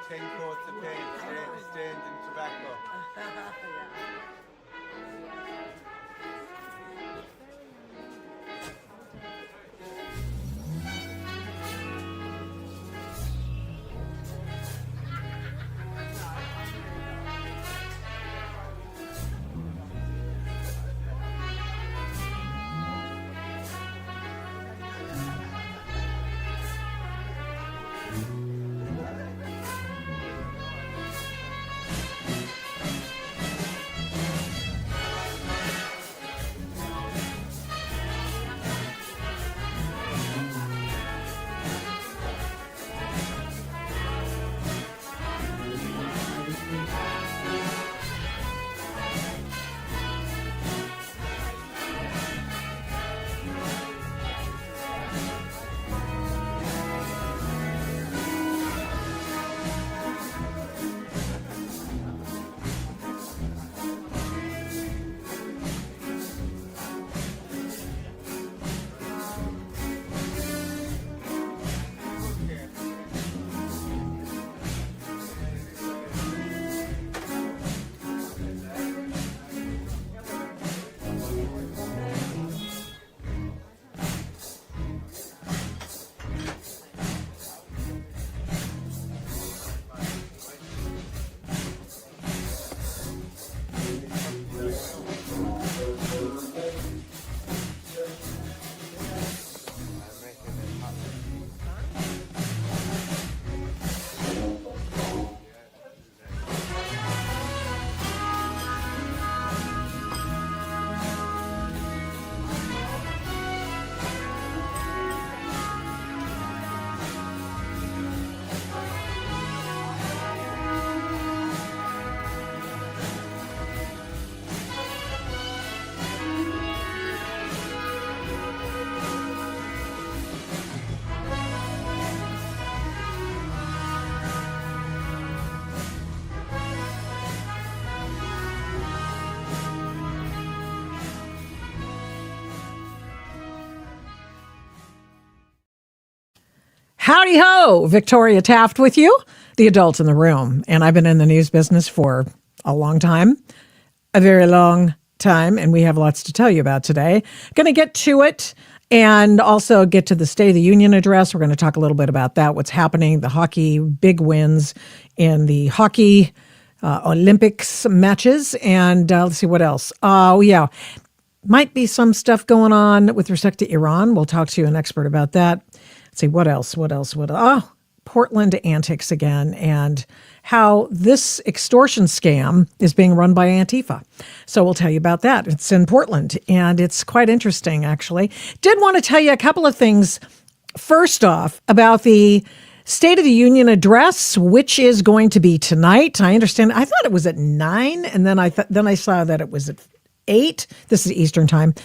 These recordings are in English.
10 coats of paint stained in tobacco. Howdy ho, Victoria Taft with you, the adult in the room. And I've been in the news business for a long time, a very long time, and we have lots to tell you about today. Going to get to it and also get to the State of the Union address. We're going to talk a little bit about that, what's happening, the hockey big wins in the hockey Olympics matches, and let's see what else. Oh, yeah. Might be some stuff going on with respect to Iran. We'll talk to an expert about that. Let's see, what else? Oh, Portland antics again, and how this extortion scam is being run by Antifa. So we'll tell you about that. It's in Portland, and it's quite interesting, actually. Did want to tell you a couple of things. First off, about the State of the Union address, which is going to be tonight. I understand. I thought it was at 9, and then I saw that it was at 8. This is Eastern time,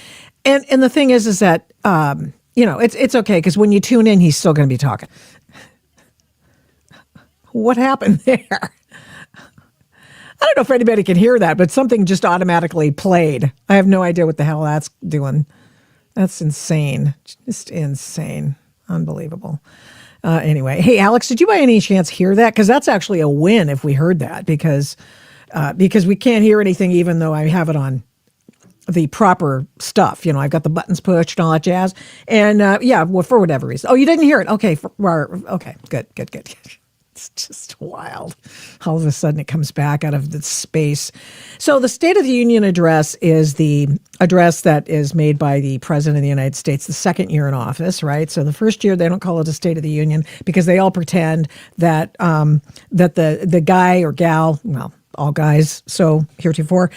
and the thing is that it's okay because when you tune in, he's still going to be talking. What happened there? I don't know if anybody can hear that, but something just automatically played. I have no idea what the hell that's doing. That's insane. Just insane. Unbelievable. Anyway, hey, Alex, did you by any chance hear that? Because that's actually a win if we heard that, because we can't hear anything even though I have it on the proper stuff. I've got the buttons pushed and all that jazz. And for whatever reason. Oh, you didn't hear it? Okay. Okay. Good. It's just wild. All of a sudden it comes back out of the space. So the State of the Union address is the address that is made by the President of the United States the second year in office, right? So the first year they don't call it a State of the Union because they all pretend that that the guy or gal, well, all guys, so heretofore,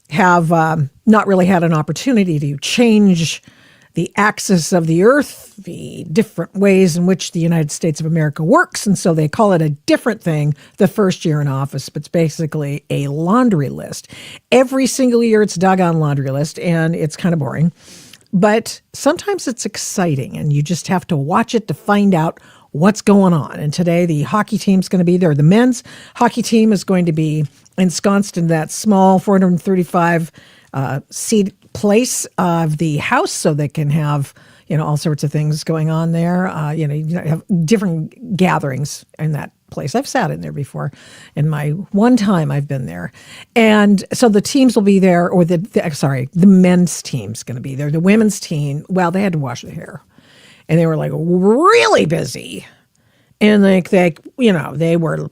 have not really had an opportunity to change the axis of the earth, the different ways in which the United States of America works. And so they call it a different thing the first year in office, but it's basically a laundry list. Every single year it's a doggone laundry list, and it's kind of boring. But sometimes it's exciting, and you just have to watch it to find out what's going on. And today the hockey team's going to be there. The men's hockey team is going to be ensconced in that small 435 seat place of the House so they can have, all sorts of things going on there. You have different gatherings in that place. I've sat in there before in my one time I've been there. And so the teams will be there, or the men's team's going to be there. The women's team, well, they had to wash their hair. And they were like really busy. And they were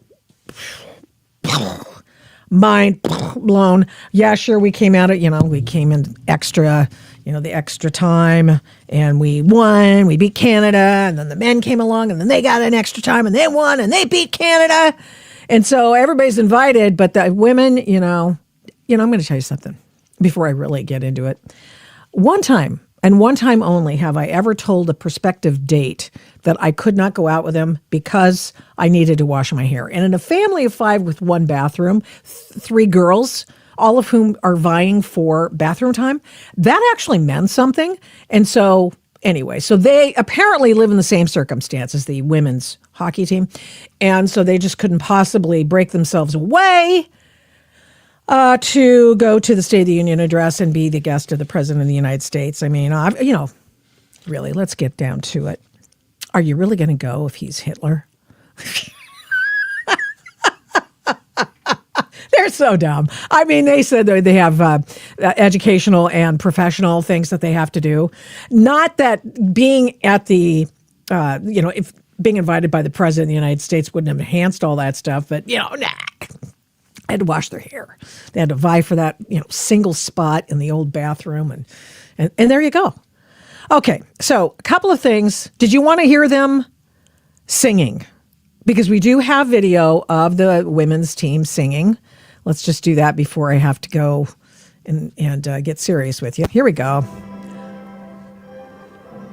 mind blown. Yeah, sure, we came out we came in extra, the extra time, and we won. We beat Canada, and then the men came along, and then they got an extra time, and they won, and they beat Canada. And so everybody's invited, but the women, I'm going to tell you something before I really get into it. One time, and one time only, have I ever told a prospective date that I could not go out with him because I needed to wash my hair. And in a family of 5 with one bathroom, 3 girls, all of whom are vying for bathroom time, that actually meant something. And so anyway, so they apparently live in the same circumstances, the women's hockey team. And so they just couldn't possibly break themselves away to go to the State of the Union address and be the guest of the President of the United States. I mean, really, let's get down to it. Are you really going to go if he's Hitler? They're so dumb. I mean, they said they have educational and professional things that they have to do. Not that being at the, if being invited by the President of the United States wouldn't have enhanced all that stuff, but, nah. They had to wash their hair. They had to vie for that, single spot in the old bathroom. And there you go. Okay, so a couple of things. Did you want to hear them singing? Because we do have video of the women's team singing. Let's just do that before I have to go and get serious with you. Here we go.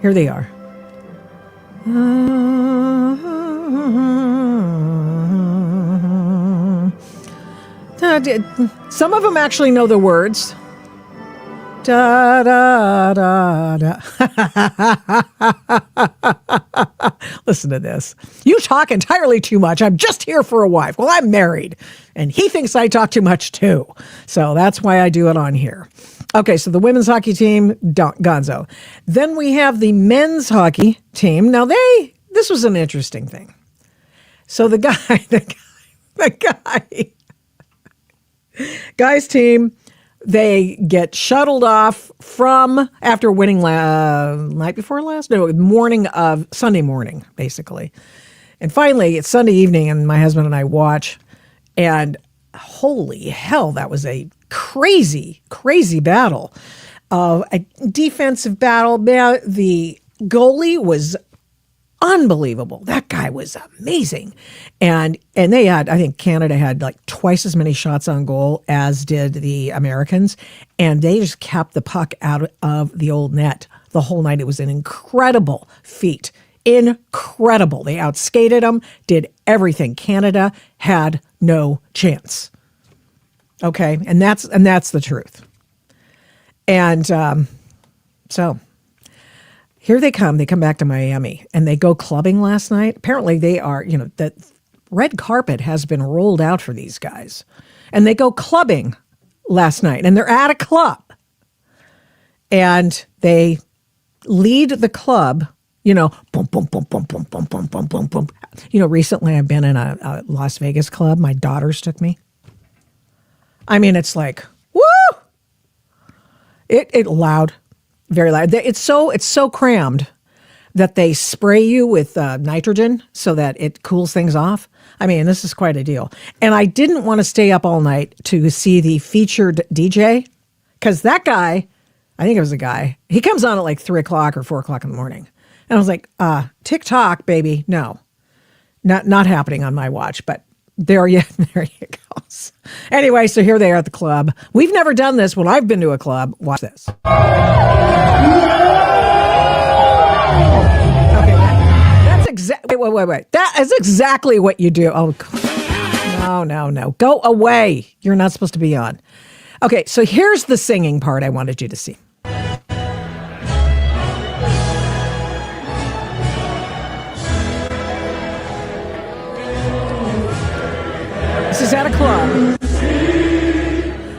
Here they are. Some of them actually know the words. Da da da da. Listen to this. You talk entirely too much. I'm just here for a wife. Well, I'm married, and he thinks I talk too much too. So that's why I do it on here. Okay, so the women's hockey team, gonzo. Then we have the men's hockey team. Now this was an interesting thing. So the guys team, they get shuttled off from after winning Sunday morning, basically. And finally, it's Sunday evening, and my husband and I watch, and holy hell, that was a crazy, crazy battle. A defensive battle. The goalie was unbelievable. That guy was amazing. And they had, I think Canada had like twice as many shots on goal as did the Americans. And they just kept the puck out of the old net the whole night. It was an incredible feat. Incredible. They outskated them, did everything. Canada had no chance. Okay. And that's the truth. And so here they come. They come back to Miami, and they go clubbing last night. Apparently they are, the red carpet has been rolled out for these guys. And they go clubbing last night, and they're at a club. And they lead the club, boom, boom, boom, boom, boom, boom, boom, boom, boom, boom. Recently I've been in a Las Vegas club. My daughters took me. I mean, it's like, woo! It loud. Very loud. It's so crammed that they spray you with nitrogen so that it cools things off. I mean, this is quite a deal. And I didn't want to stay up all night to see the featured DJ, because that guy, I think it was a guy, he comes on at like 3 o'clock or 4 o'clock in the morning. And I was like, TikTok, baby, no, not happening on my watch. But there you go. Anyway, so here they are at the club. We've never done this when I've been to a club. Watch this. Okay, that's exactly. Wait. That is exactly what you do. Oh, no. Go away. You're not supposed to be on. Okay, so here's the singing part I wanted you to see. This is at a club.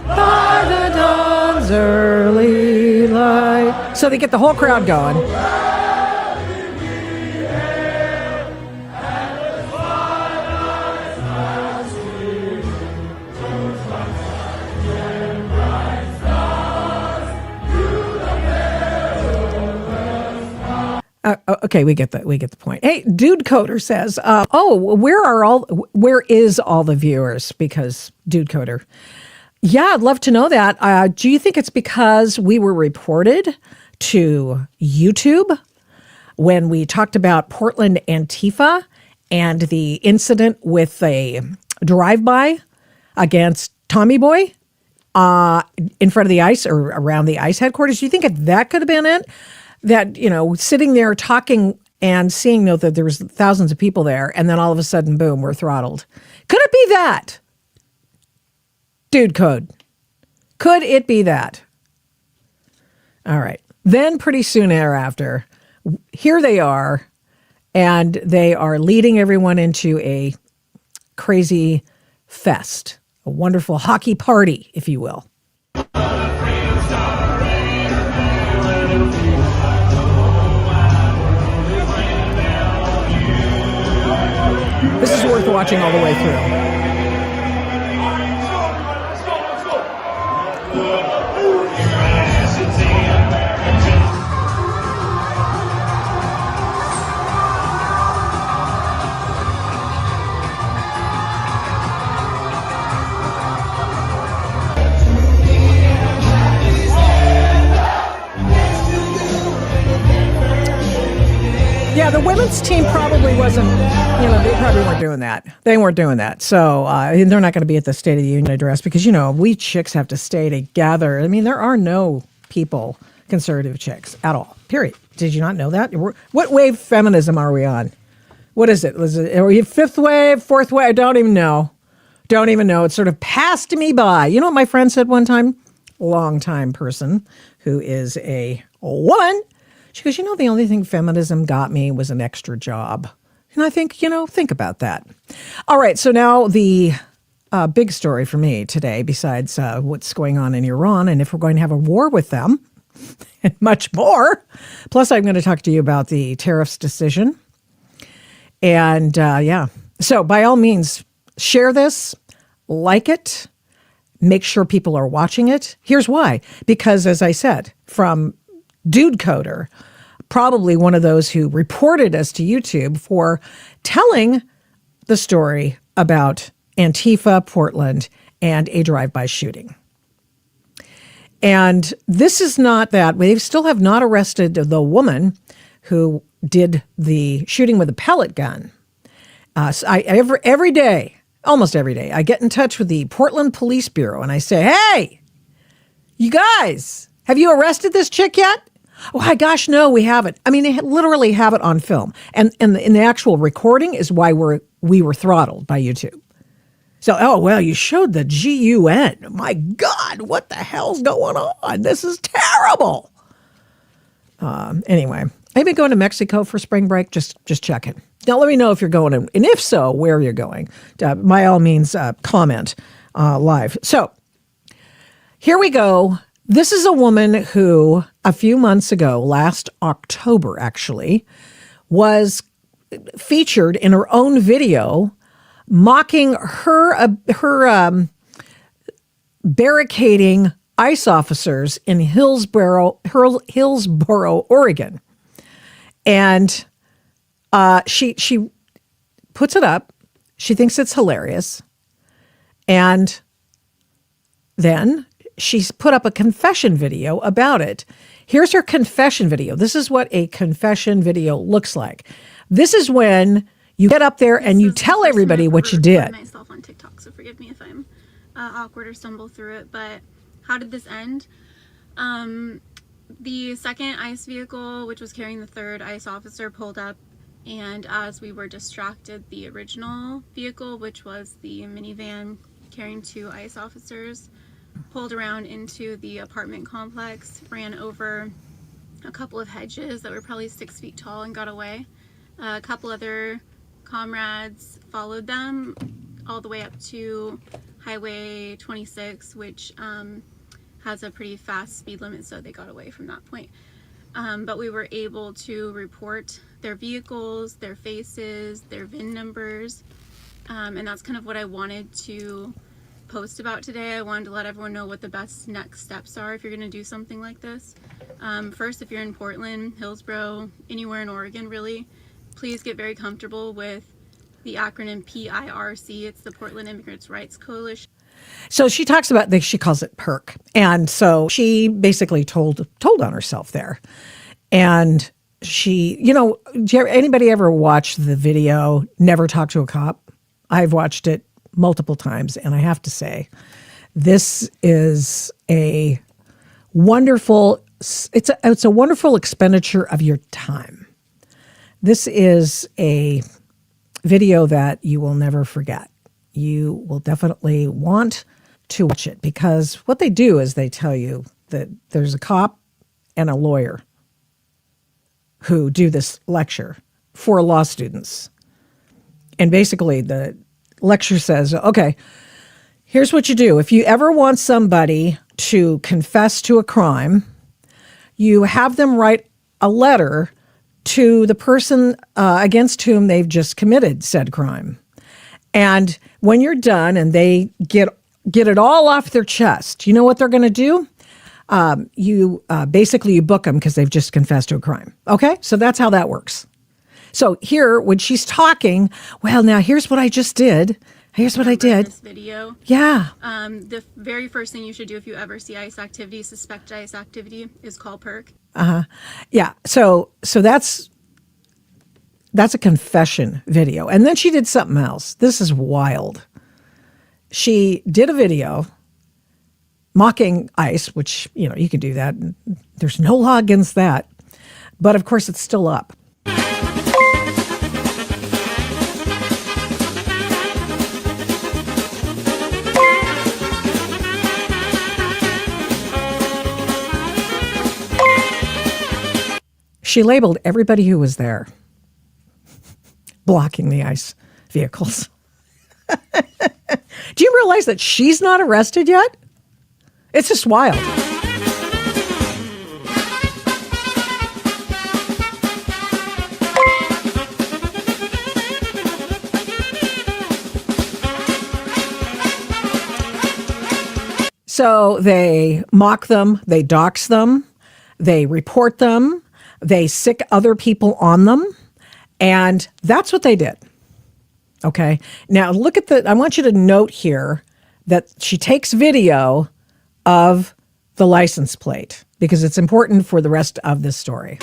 By the dawn's early light. So they get the whole crowd going. Okay, we get the point. Hey, Dude Coder says, where is all the viewers? Because Dude Coder. Yeah, I'd love to know that. Do you think it's because we were reported to YouTube when we talked about Portland Antifa and the incident with a drive-by against Tommy Boy in front of the ICE or around the ICE headquarters? Do you think that could have been it? That, sitting there talking and seeing that there was thousands of people there, and then all of a sudden, boom, we're throttled. Could it be that? Dude Code. Could it be that? All right. Then pretty soon thereafter, here they are, and they are leading everyone into a crazy fest, a wonderful hockey party, if you will. This is worth watching all the way through. Yeah, the women's team probably wasn't, they probably weren't doing that. They weren't doing that. So they're not going to be at the State of the Union address because, we chicks have to stay together. I mean, there are no people, conservative chicks at all, period. Did you not know that? What wave feminism are we on? What is it? Are we fifth wave, fourth wave? I don't even know. It sort of passed me by. You know what my friend said one time? Long-time person who is a woman. She goes, the only thing feminism got me was an extra job. And I think, think about that. All right. So now the big story for me today, besides what's going on in Iran and if we're going to have a war with them and much more. Plus, I'm going to talk to you about the tariffs decision. And so by all means, share this, like it, make sure people are watching it. Here's why. Because as I said, from Dude Coder, probably one of those who reported us to YouTube for telling the story about Antifa Portland and a drive-by shooting. And this is not that. They still have not arrested the woman who did the shooting with a pellet gun. So every day, almost every day, I get in touch with the Portland Police Bureau and I say, hey, you guys, have you arrested this chick yet? Oh, my gosh, no, we haven't. I mean, they literally have it on film. And in the actual recording is why we were throttled by YouTube. So, you showed the GUN. My God, what the hell's going on? This is terrible. Anyway, I've been going to Mexico for spring break. Just checking. Now, let me know if you're going, and if so, where you're going. By all means, comment live. So, here we go. This is a woman who, a few months ago, last October actually, was featured in her own video mocking her barricading ICE officers in Hillsboro, Oregon. And she puts it up. She thinks it's hilarious. And then she's put up a confession video about it. Here's her confession video. This is what a confession video looks like. This is when you get up there and you tell everybody what you did. Myself on TikTok, so forgive me if I'm awkward or stumble through it. But how did this end? The second ICE vehicle, which was carrying the third ICE officer, pulled up, and as we were distracted, the original vehicle, which was the minivan carrying two ICE officers, pulled around into the apartment complex, ran over a couple of hedges that were probably 6 feet tall and got away. A couple other comrades followed them all the way up to Highway 26, which has a pretty fast speed limit, so they got away from that point. But we were able to report their vehicles, their faces, their VIN numbers, and that's kind of what I wanted to post about today. I wanted to let everyone know what the best next steps are if you're going to do something like this. First, if you're in Portland, Hillsborough, anywhere in Oregon, really, please get very comfortable with the acronym PIRC. It's the Portland Immigrants' Rights Coalition. So she talks about this, she calls it PERC. And so she basically told on herself there. And she, anybody ever watch the video, Never Talk to a Cop? I've watched it multiple times. And I have to say, this is a wonderful, it's a wonderful expenditure of your time. This is a video that you will never forget. You will definitely want to watch it, because what they do is they tell you that there's a cop and a lawyer who do this lecture for law students. And basically the lecture says, okay, here's what you do. If you ever want somebody to confess to a crime, you have them write a letter to the person against whom they've just committed said crime. And when you're done and they get it all off their chest, you know what they're going to do? You book them because they've just confessed to a crime. Okay? So that's how that works. So here, when she's talking, well, now here's what I just did. Here's what I did. This video. Yeah. The very first thing you should do if you ever see ICE activity, suspect ICE activity, is call PERC. Yeah. So that's a confession video. And then she did something else. This is wild. She did a video mocking ICE, which, you can do that. There's no law against that. But of course, it's still up. She labeled everybody who was there blocking the ICE vehicles. Do you realize that she's not arrested yet? It's just wild. So they mock them, they dox them, they report them, they sick other people on them, and that's what they did. Okay. Now look at I want you to note here that she takes video of the license plate because it's important for the rest of this story.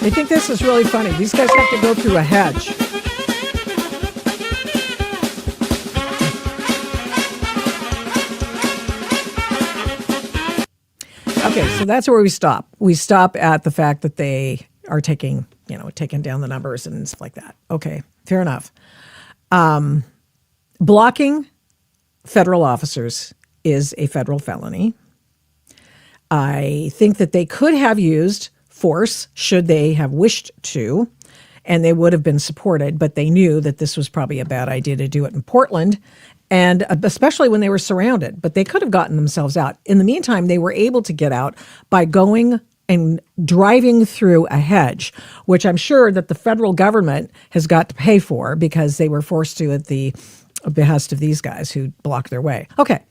They think this is really funny. These guys have to go through a hedge. Okay, so that's where we stop. We stop at the fact that they are taking down the numbers and stuff like that. Okay, fair enough. Blocking federal officers is a federal felony. I think that they could have used force should they have wished to, and they would have been supported, but they knew that this was probably a bad idea to do it in Portland, and especially when they were surrounded, but they could have gotten themselves out. In the meantime, they were able to get out by going and driving through a hedge, which I'm sure that the federal government has got to pay for because they were forced to at the behest of these guys who blocked their way. Okay.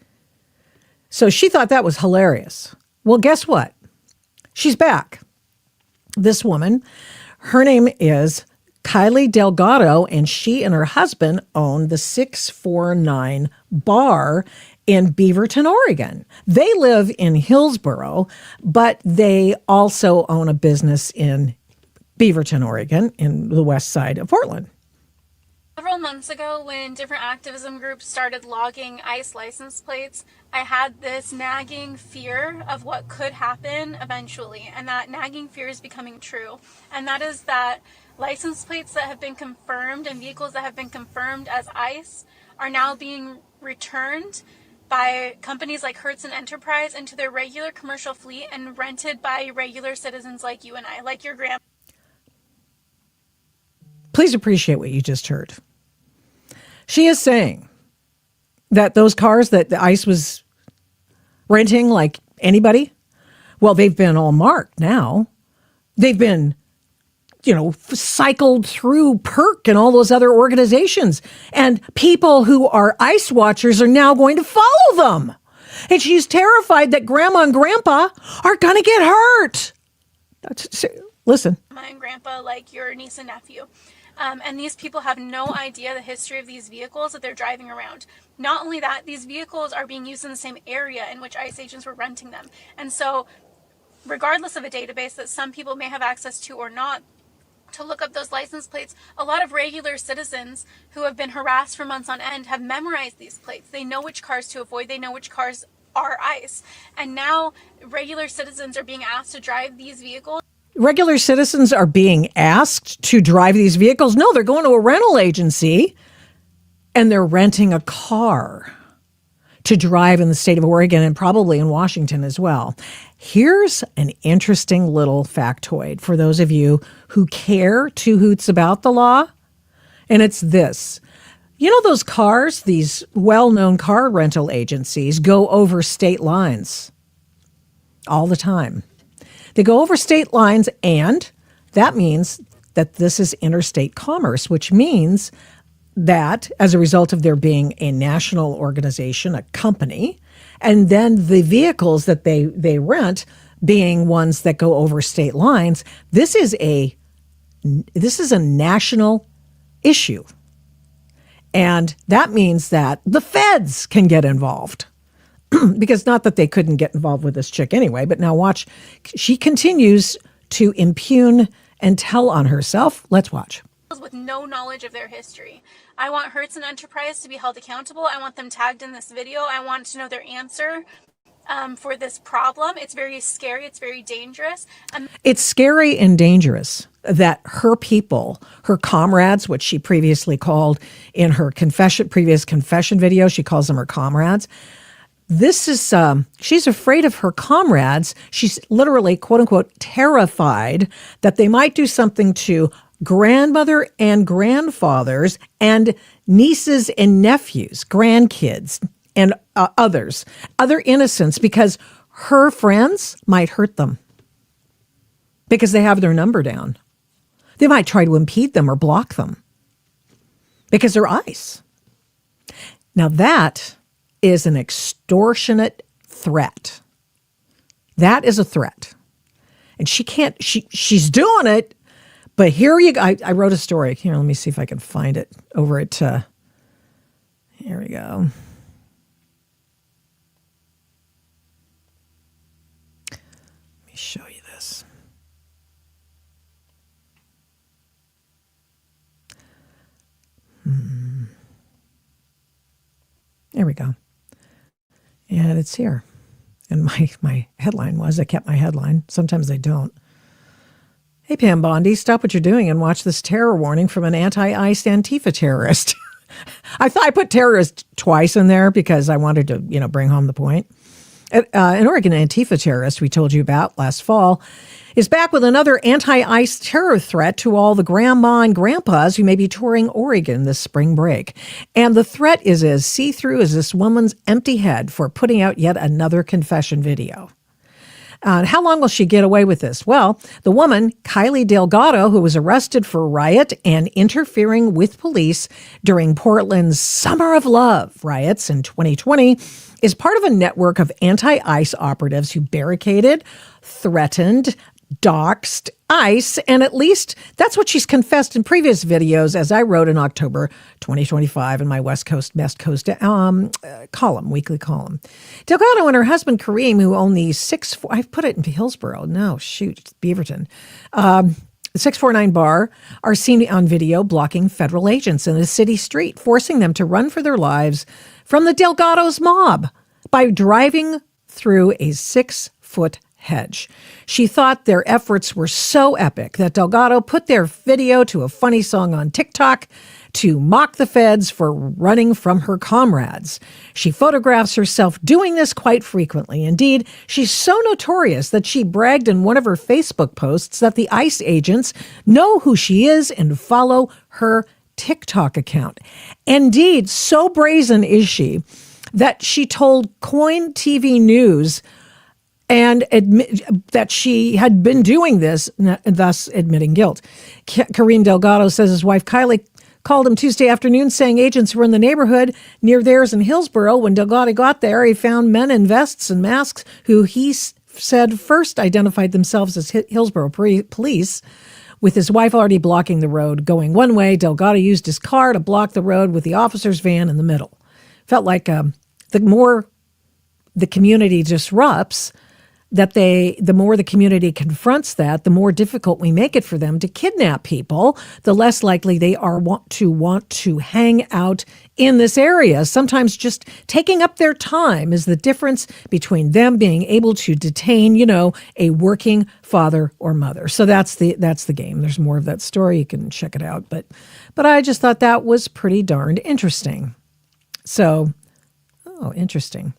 So she thought that was hilarious. Well, guess what? She's back. This woman, her name is Kylie Delgado, and she and her husband own the 649 bar in Beaverton, Oregon. They live in Hillsborough, but they also own a business in Beaverton, Oregon, in the west side of Portland. Several months ago, when different activism groups started logging ICE license plates, I had this nagging fear of what could happen eventually, and that nagging fear is becoming true. And that is that license plates that have been confirmed and vehicles that have been confirmed as ICE are now being returned by companies like Hertz and Enterprise into their regular commercial fleet and rented by regular citizens like you and I, like your grandma. Please appreciate what you just heard. She is saying that those cars that the ICE was renting like anybody, well, they've been all marked now. They've been, cycled through PERC and all those other organizations. And people who are ICE watchers are now going to follow them. And she's terrified that grandma and grandpa are going to get hurt. Listen. Grandma and grandpa, like your niece and nephew. And these people have no idea the history of these vehicles that they're driving around. Not only that, these vehicles are being used in the same area in which ICE agents were renting them. And so, regardless of a database that some people may have access to or not, to look up those license plates, a lot of regular citizens who have been harassed for months on end have memorized these plates. They know which cars to avoid. They know which cars are ICE. And now regular citizens are being asked to drive these vehicles. Regular citizens are being asked to drive these vehicles? No, they're going to a rental agency and they're renting a car to drive in the state of Oregon and probably in Washington as well. Here's an interesting little factoid for those of you who care two hoots about the law. And it's this. You know those cars, these well-known car rental agencies go over state lines all the time. They go over state lines, and that means that this is interstate commerce, which means that as a result of there being a national organization, a company, and then the vehicles that they rent being ones that go over state lines, this is a national issue. And that means that the feds can get involved. Because not that they couldn't get involved with this chick anyway, but now watch. She continues to impugn and tell on herself. Let's watch. With no knowledge of their history. I want Hertz and Enterprise to be held accountable. I want them tagged in this video. I want to know their answer for this problem. It's very scary. It's very dangerous. It's scary and dangerous that her people, her comrades, which she previously called in her previous confession video, she calls them her comrades. This is, she's afraid of her comrades. She's literally, quote unquote, terrified that they might do something to grandmother and grandfathers and nieces and nephews, grandkids, and other innocents, because her friends might hurt them because they have their number down. They might try to impede them or block them because they're ICE. Now that is an extortionate threat. That is a threat. And she's doing it, but here you go. I wrote a story. Here, let me see if I can find it over at, here we go. Let me show you this. There we go. And it's here. And my headline was, I kept my headline. Sometimes I don't. Hey, Pam Bondi, stop what you're doing and watch this terror warning from an anti-ICE Antifa terrorist. I thought I put terrorist twice in there because I wanted to, bring home the point. An Oregon Antifa terrorist we told you about last fall is back with another anti-ICE terror threat to all the grandma and grandpas who may be touring Oregon this spring break. And the threat is as see-through as this woman's empty head for putting out yet another confession video. How long will she get away with this? Well, the woman, Kylie Delgado, who was arrested for riot and interfering with police during Portland's Summer of Love riots in 2020, is part of a network of anti-ICE operatives who barricaded, threatened, doxed ICE, and at least that's what she's confessed in previous videos, as I wrote in October 2025 in my West Coast column, weekly column. Delgado and her husband Kareem, who own the 6'4", I've put it in Hillsboro. No, shoot, it's Beaverton. 649 bar are seen on video blocking federal agents in a city street, forcing them to run for their lives from the Delgado's mob by driving through a 6-foot hedge. She thought their efforts were so epic that Delgado put their video to a funny song on TikTok to mock the feds for running from her comrades. She photographs herself doing this quite frequently. Indeed, she's so notorious that she bragged in one of her Facebook posts that the ICE agents know who she is and follow her TikTok account. Indeed, so brazen is she that she told Coin TV News and admit that she had been doing this, thus admitting guilt. Karine Delgado says his wife Kylie called him Tuesday afternoon saying agents were in the neighborhood near theirs in Hillsborough. When Delgado got there, he found men in vests and masks who he said first identified themselves as Hillsborough police. With his wife already blocking the road going one way, Delgado used his car to block the road with the officer's van in the middle. Felt like the more the community disrupts, the more the community confronts that, the more difficult we make it for them to kidnap people, the less likely they are want to hang out in this area. Sometimes just taking up their time is the difference between them being able to detain, a working father or mother. So that's the game. There's more of that story. You can check it out. But I just thought that was pretty darned interesting. So, interesting.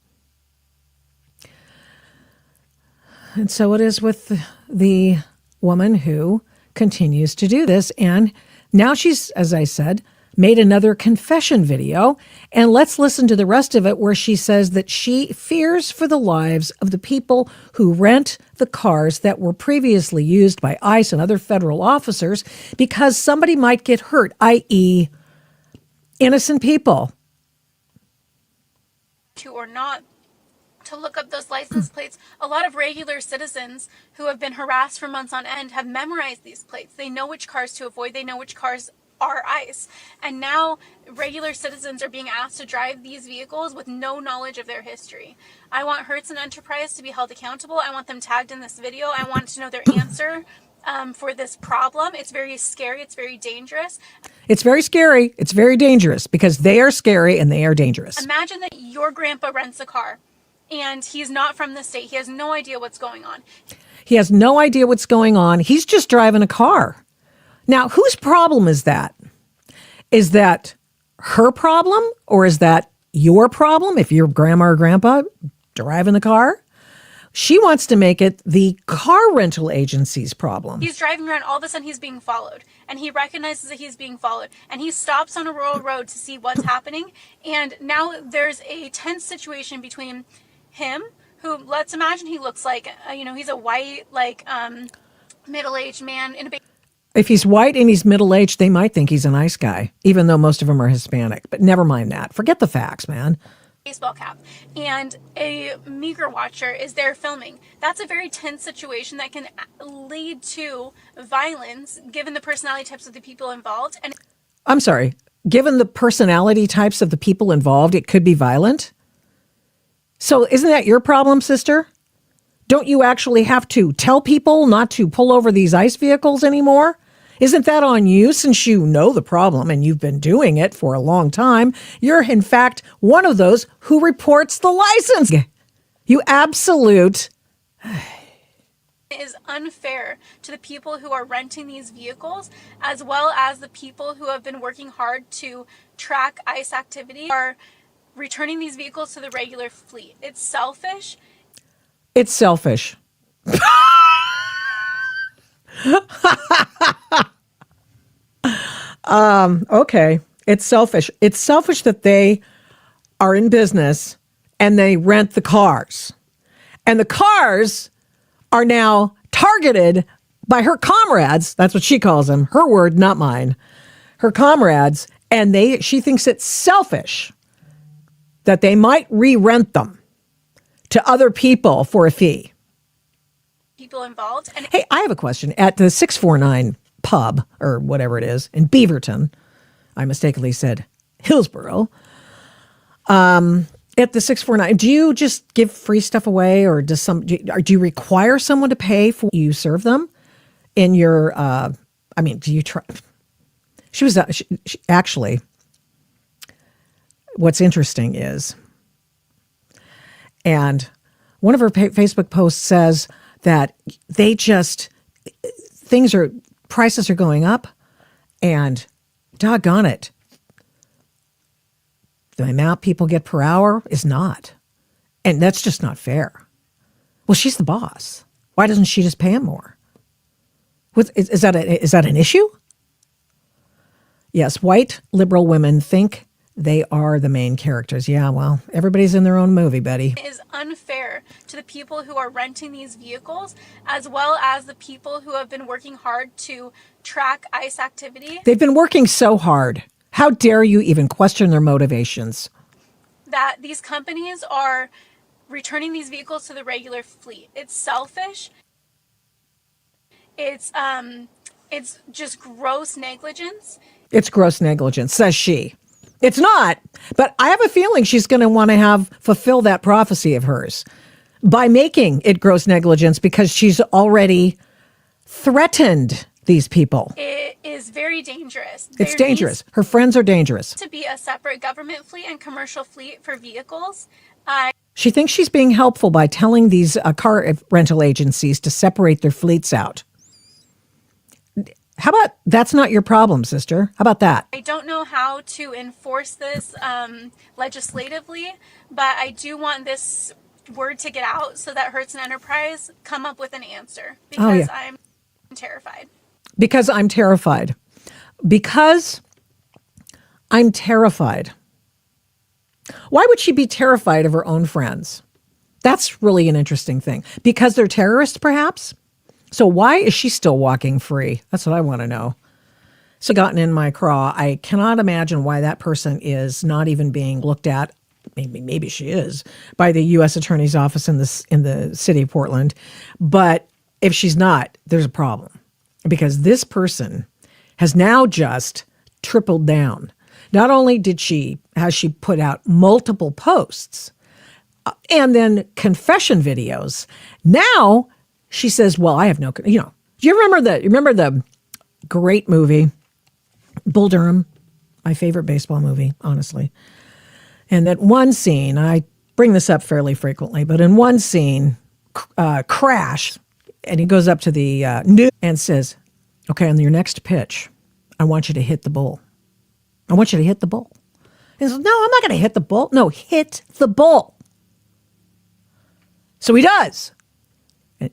And so it is with the woman who continues to do this. And now she's, as I said, made another confession video. And let's listen to the rest of it, where she says that she fears for the lives of the people who rent the cars that were previously used by ICE and other federal officers because somebody might get hurt, i.e., innocent people. Or not to look up those license plates. A lot of regular citizens who have been harassed for months on end have memorized these plates. They know which cars to avoid. They know which cars are ICE. And now regular citizens are being asked to drive these vehicles with no knowledge of their history. I want Hertz and Enterprise to be held accountable. I want them tagged in this video. I want to know their answer for this problem. It's very scary. It's very dangerous. It's very scary. It's very dangerous because they are scary and they are dangerous. Imagine that your grandpa rents a car and he's not from the state. He has no idea what's going on. He has no idea what's going on. He's just driving a car. Now, whose problem is that? Is that her problem or is that your problem if you're grandma or grandpa driving the car? She wants to make it the car rental agency's problem. He's driving around, all of a sudden he's being followed, and he recognizes that he's being followed, and he stops on a rural road to see what's happening, and now there's a tense situation between him, who, let's imagine he looks like, he's a white, middle-aged man in a big... If he's white and he's middle-aged, they might think he's a nice guy, even though most of them are Hispanic. But never mind that. Forget the facts, man. Baseball cap, and a meager watcher is there filming. That's a very tense situation that can lead to violence given the personality types of the people involved. And I'm sorry, given the personality types of the people involved, it could be violent. So isn't that your problem, sister? Don't you actually have to tell people not to pull over these ICE vehicles anymore? Isn't that on you since you know the problem and you've been doing it for a long time? You're, in fact, one of those who reports the license. You absolute... It is unfair to the people who are renting these vehicles, as well as the people who have been working hard to track ICE activity, are returning these vehicles to the regular fleet. It's selfish. It's selfish. Okay. It's selfish. It's selfish that they are in business and they rent the cars. And the cars are now targeted by her comrades. That's what she calls them. Her word, not mine. Her comrades. And she thinks it's selfish that they might re-rent them to other people for a fee. People involved. And hey, I have a question. At the 649 pub, or whatever it is, in Beaverton, I mistakenly said Hillsborough. At the 649, do you just give free stuff away, or do you require someone to pay for you serve them in your, do you try? She was actually, what's interesting is, and one of her Facebook posts says that prices are going up, and doggone it, the amount people get per hour is not. And that's just not fair. Well, she's the boss. Why doesn't she just pay him more? Is that an issue? Yes, white liberal women think they are the main characters. Yeah, well, everybody's in their own movie, Betty. It is unfair to the people who are renting these vehicles, as well as the people who have been working hard to track ICE activity. They've been working so hard. How dare you even question their motivations? That these companies are returning these vehicles to the regular fleet. It's selfish. It's just gross negligence. It's gross negligence, says she. It's not, but I have a feeling she's going to want to fulfill that prophecy of hers by making it gross negligence, because she's already threatened these people. It is very dangerous. It's dangerous. Her friends are dangerous. To be a separate government fleet and commercial fleet for vehicles. She thinks she's being helpful by telling these car rental agencies to separate their fleets out. How about that's not your problem, sister? How about that? I don't know how to enforce this legislatively, but I do want this word to get out so that Hertz and Enterprise come up with an answer, because I'm terrified. Because I'm terrified. Because I'm terrified. Why would she be terrified of her own friends? That's really an interesting thing. Because they're terrorists, perhaps? So why is she still walking free? That's what I want to know. So gotten in my craw. I cannot imagine why that person is not even being looked at. Maybe she is, by the U.S. Attorney's Office in the city of Portland. But if she's not, there's a problem, because this person has now just tripled down. Not only has she put out multiple posts and then confession videos. Now she says, well, I have no, do you remember the great movie, Bull Durham, my favorite baseball movie, honestly. And that one scene, I bring this up fairly frequently, but in one scene, Crash, and he goes up to the news and says, okay, on your next pitch, I want you to hit the bull. I want you to hit the bull. He says, no, I'm not going to hit the bull. No, hit the bull. So he does.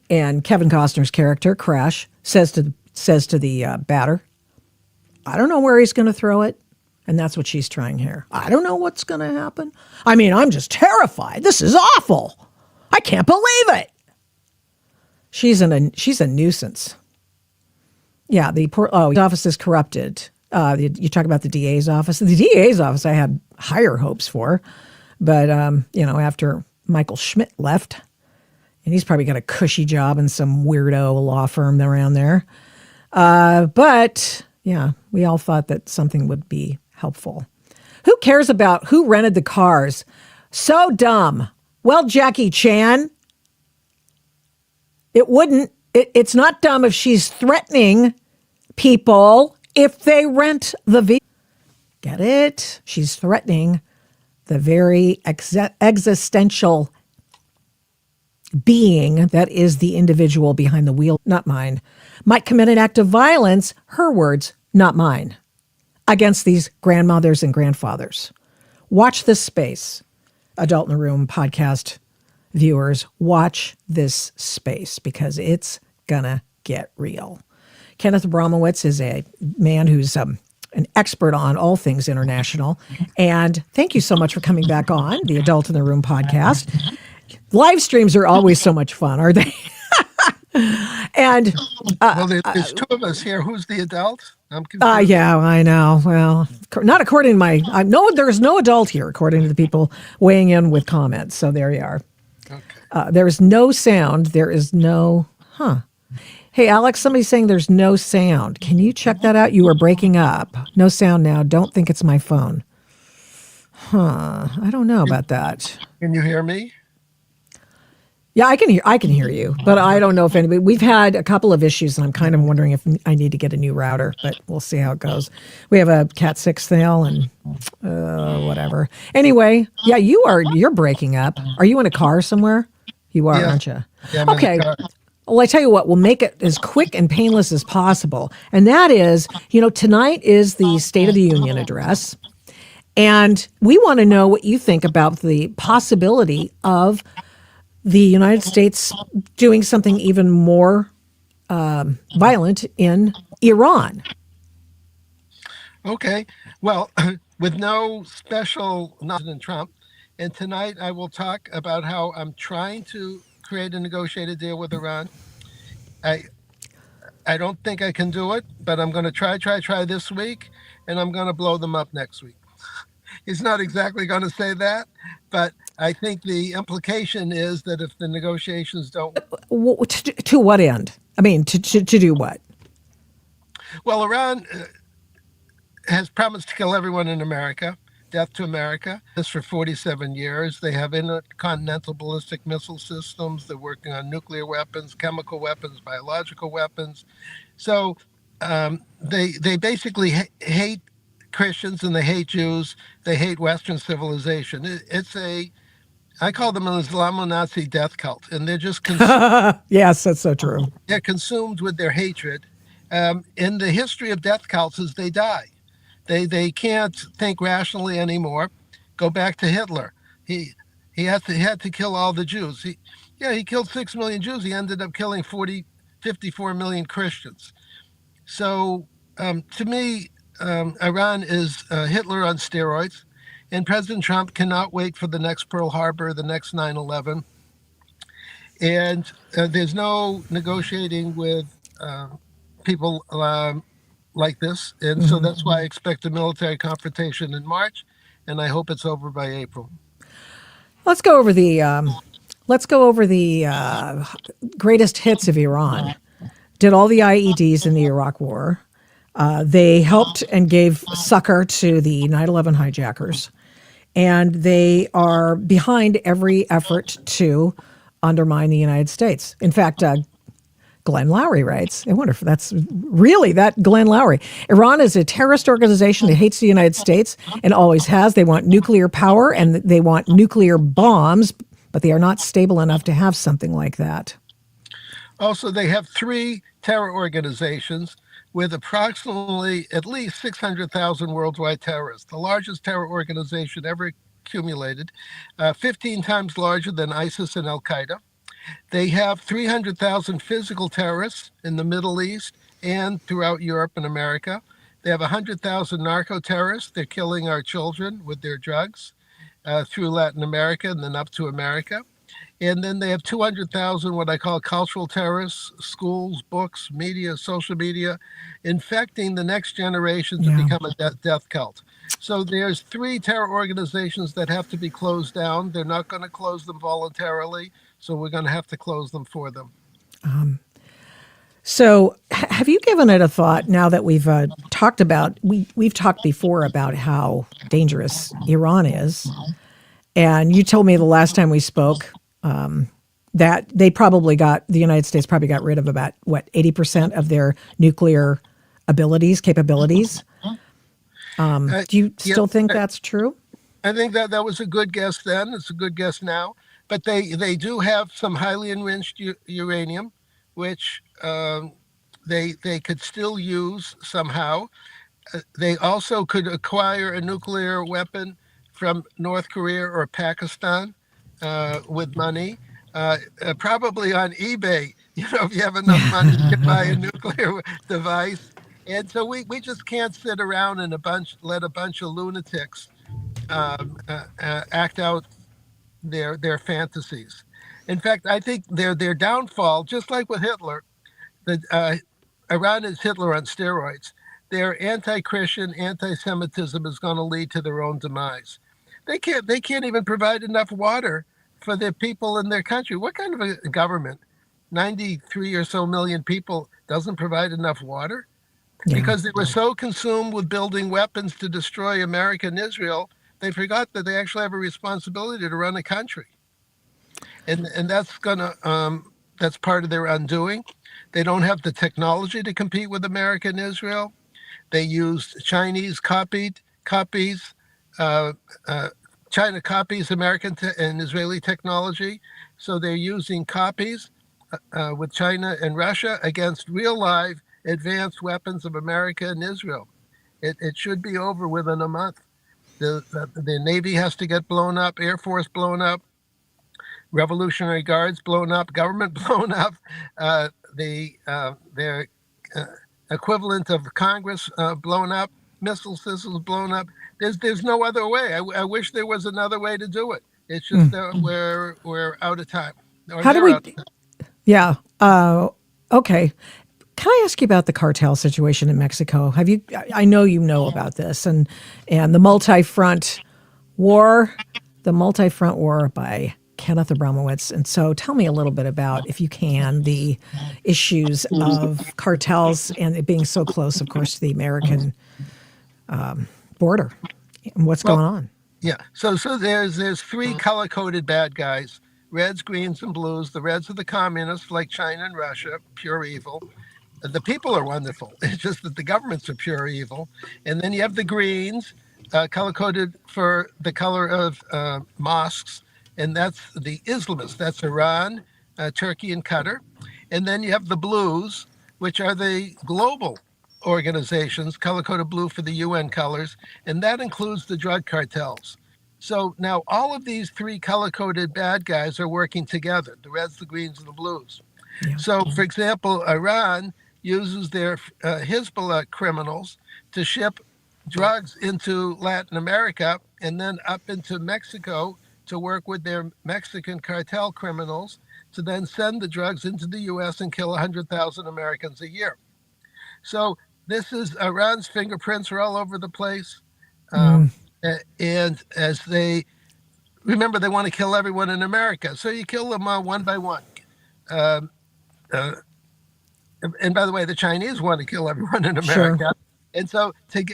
And Kevin Costner's character, Crash, says to the batter, I don't know where he's going to throw it. And that's what she's trying here. I don't know what's going to happen. I mean, I'm just terrified. This is awful. I can't believe it. She's a nuisance. Yeah, the office is corrupted. You talk about the DA's office. The DA's office I had higher hopes for. But, after Michael Schmidt left, and he's probably got a cushy job in some weirdo law firm around there. But, yeah, we all thought that something would be helpful. Who cares about who rented the cars? So dumb. Well, Jackie Chan, it wouldn't. It's not dumb if she's threatening people if they rent the vehicle. Get it? She's threatening the very existential being that is the individual behind the wheel, not mine, might commit an act of violence, her words, not mine, against these grandmothers and grandfathers. Watch this space. Adult in the Room podcast viewers, watch this space, because it's gonna get real. Kenneth Abramowitz is a man who's an expert on all things international. And thank you so much for coming back on the Adult in the Room podcast. Live streams are always so much fun, are they? And there's two of us here. Who's the adult? I'm confused. Yeah, I know. Well, not according to there's no adult here, according to the people weighing in with comments. So there you are. Okay. There is no sound. There is no, Hey, Alex, somebody's saying there's no sound. Can you check that out? You are breaking up. No sound now. Don't think it's my phone. I don't know about that. Can you hear me? Yeah, I can hear you, but I don't know if anybody. We've had a couple of issues, and I'm kind of wondering if I need to get a new router, but we'll see how it goes. We have a Cat 6 sale and whatever. Anyway, yeah, you're breaking up. Are you in a car somewhere? You are, aren't you? Yeah, okay. Well, I tell you what, we'll make it as quick and painless as possible. And that is, tonight is the State of the Union address. And we want to know what you think about the possibility of the United States doing something even more violent in Iran. Okay. Well, with no special President Trump, and tonight I will talk about how I'm trying to create a negotiated deal with Iran. I I don't think I can do it, but I'm going to try this week, and I'm going to blow them up next week. He's not exactly going to say that, but I think the implication is that if the negotiations don't, To what end? I mean, to do what? well, Iran has promised to kill everyone in America. Death to America. This for 47 years. They have intercontinental ballistic missile systems. They're working on nuclear weapons, chemical weapons, biological weapons. So they basically hate Christians and they hate Jews. They hate Western civilization. I call them an Islamo-Nazi death cult, and they're just Yes, that's so true. they're consumed with their hatred. In the history of death cults, is they die. They can't think rationally anymore. Go back to Hitler. He had to kill all the Jews. He killed 6 million Jews. He ended up killing 54 million Christians. So to me, Iran is Hitler on steroids, and President Trump cannot wait for the next Pearl Harbor, the next 9/11, and there's no negotiating with people like this, and so that's why I expect a military confrontation in March, and I hope it's over by April. Let's go over the greatest hits of Iran. Did all the IEDs in the Iraq War. They helped and gave succor to the 9/11 hijackers, and they are behind every effort to undermine the United States. In fact, Glenn Lowry writes, I wonder if that's really that Glenn Lowry. Iran is a terrorist organization that hates the United States and always has. They want nuclear power and they want nuclear bombs, but they are not stable enough to have something like that. Also, they have 3 terror organizations with approximately at least 600,000 worldwide terrorists, the largest terror organization ever accumulated, 15 times larger than ISIS and Al-Qaeda. They have 300,000 physical terrorists in the Middle East and throughout Europe and America. They have 100,000 narco terrorists. They're killing our children with their drugs through Latin America and then up to America. And then they have 200,000 what I call cultural terrorists, schools, books, media, social media, infecting the next generation to become a death cult. So there's 3 terror organizations that have to be closed down. They're not going to close them voluntarily, so we're going to have to close them for them. So have you given it a thought now that we've talked about, we've talked before about how dangerous Iran is, and you told me the last time we spoke that the United States probably got rid of about, 80% of their nuclear capabilities. Do you still think that's true? I think that was a good guess then. It's a good guess now. But they do have some highly enriched uranium, which they could still use somehow. They also could acquire a nuclear weapon from North Korea or Pakistan with money, probably on eBay. If you have enough money, you can buy a nuclear device. And so we just can't sit around and let a bunch of lunatics act out their fantasies. In fact, I think their downfall, just like with Hitler, Iran is Hitler on steroids. Their anti-Christian, anti-Semitism is going to lead to their own demise. They can't even provide enough water for the people in their country. What kind of a government, 93 or so million people, doesn't provide enough water? Because they were so consumed with building weapons to destroy America and Israel, they forgot that they actually have a responsibility to run a country, and that's that's part of their undoing. They don't have the technology to compete with America and Israel. They used Chinese copies. China copies American and Israeli technology, so they're using copies with China and Russia against real live advanced weapons of America and Israel. It should be over within a month. The Navy has to get blown up, Air Force blown up, Revolutionary Guards blown up, government blown up, their equivalent of Congress blown up. missile systems blown up. There's no other way. I wish there was another way to do it. It's just that we're out of time, or How do they're we? out of time. Yeah. Okay. Can I ask you about the cartel situation in Mexico? Have you? I know you know about this, and the multi-front war, by Kenneth Abramowitz. And so, tell me a little bit about, if you can, the issues of cartels and it being so close, of course, to the American border, and what's Well, going on. yeah. So there's three color coded bad guys: reds, greens, and blues. The reds are the communists, like China and Russia, pure evil. The people are wonderful. It's just that the governments are pure evil. And then you have the greens, color coded for the color of mosques, and that's the Islamists. That's Iran, Turkey, and Qatar. And then you have the blues, which are the global organizations, color coded blue for the UN colors, and that includes the drug cartels. So now all of these three color coded bad guys are working together: the reds, the greens, and the blues. Yeah. So, for example, Iran uses their Hezbollah criminals to ship drugs into Latin America and then up into Mexico to work with their Mexican cartel criminals to then send the drugs into the U.S. and kill 100,000 Americans a year. So this is Iran's fingerprints are all over the place. And as they remember, they want to kill everyone in America. So you kill them one by one. Um, uh, and by the way, the Chinese want to kill everyone in America. Sure. And so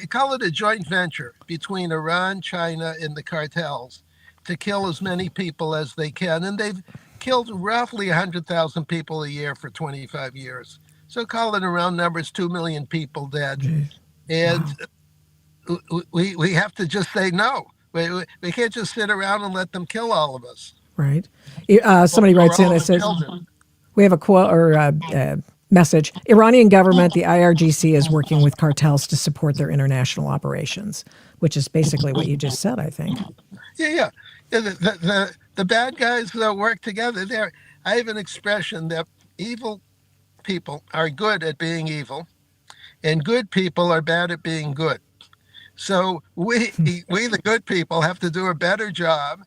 call it a joint venture between Iran, China, and the cartels to kill as many people as they can. And they've killed roughly 100,000 people a year for 25 years. So call it around numbers, 2 million people dead. Jeez. And Wow. we have to just say no. We can't just sit around and let them kill all of us. Right. Somebody Or writes in all and of the says, children. we have a quote or message. Iranian government, the IRGC, is working with cartels to support their international operations, which is basically what you just said, I think. Yeah. The bad guys work together. I have an expression that evil people are good at being evil, and good people are bad at being good. So we the good people have to do a better job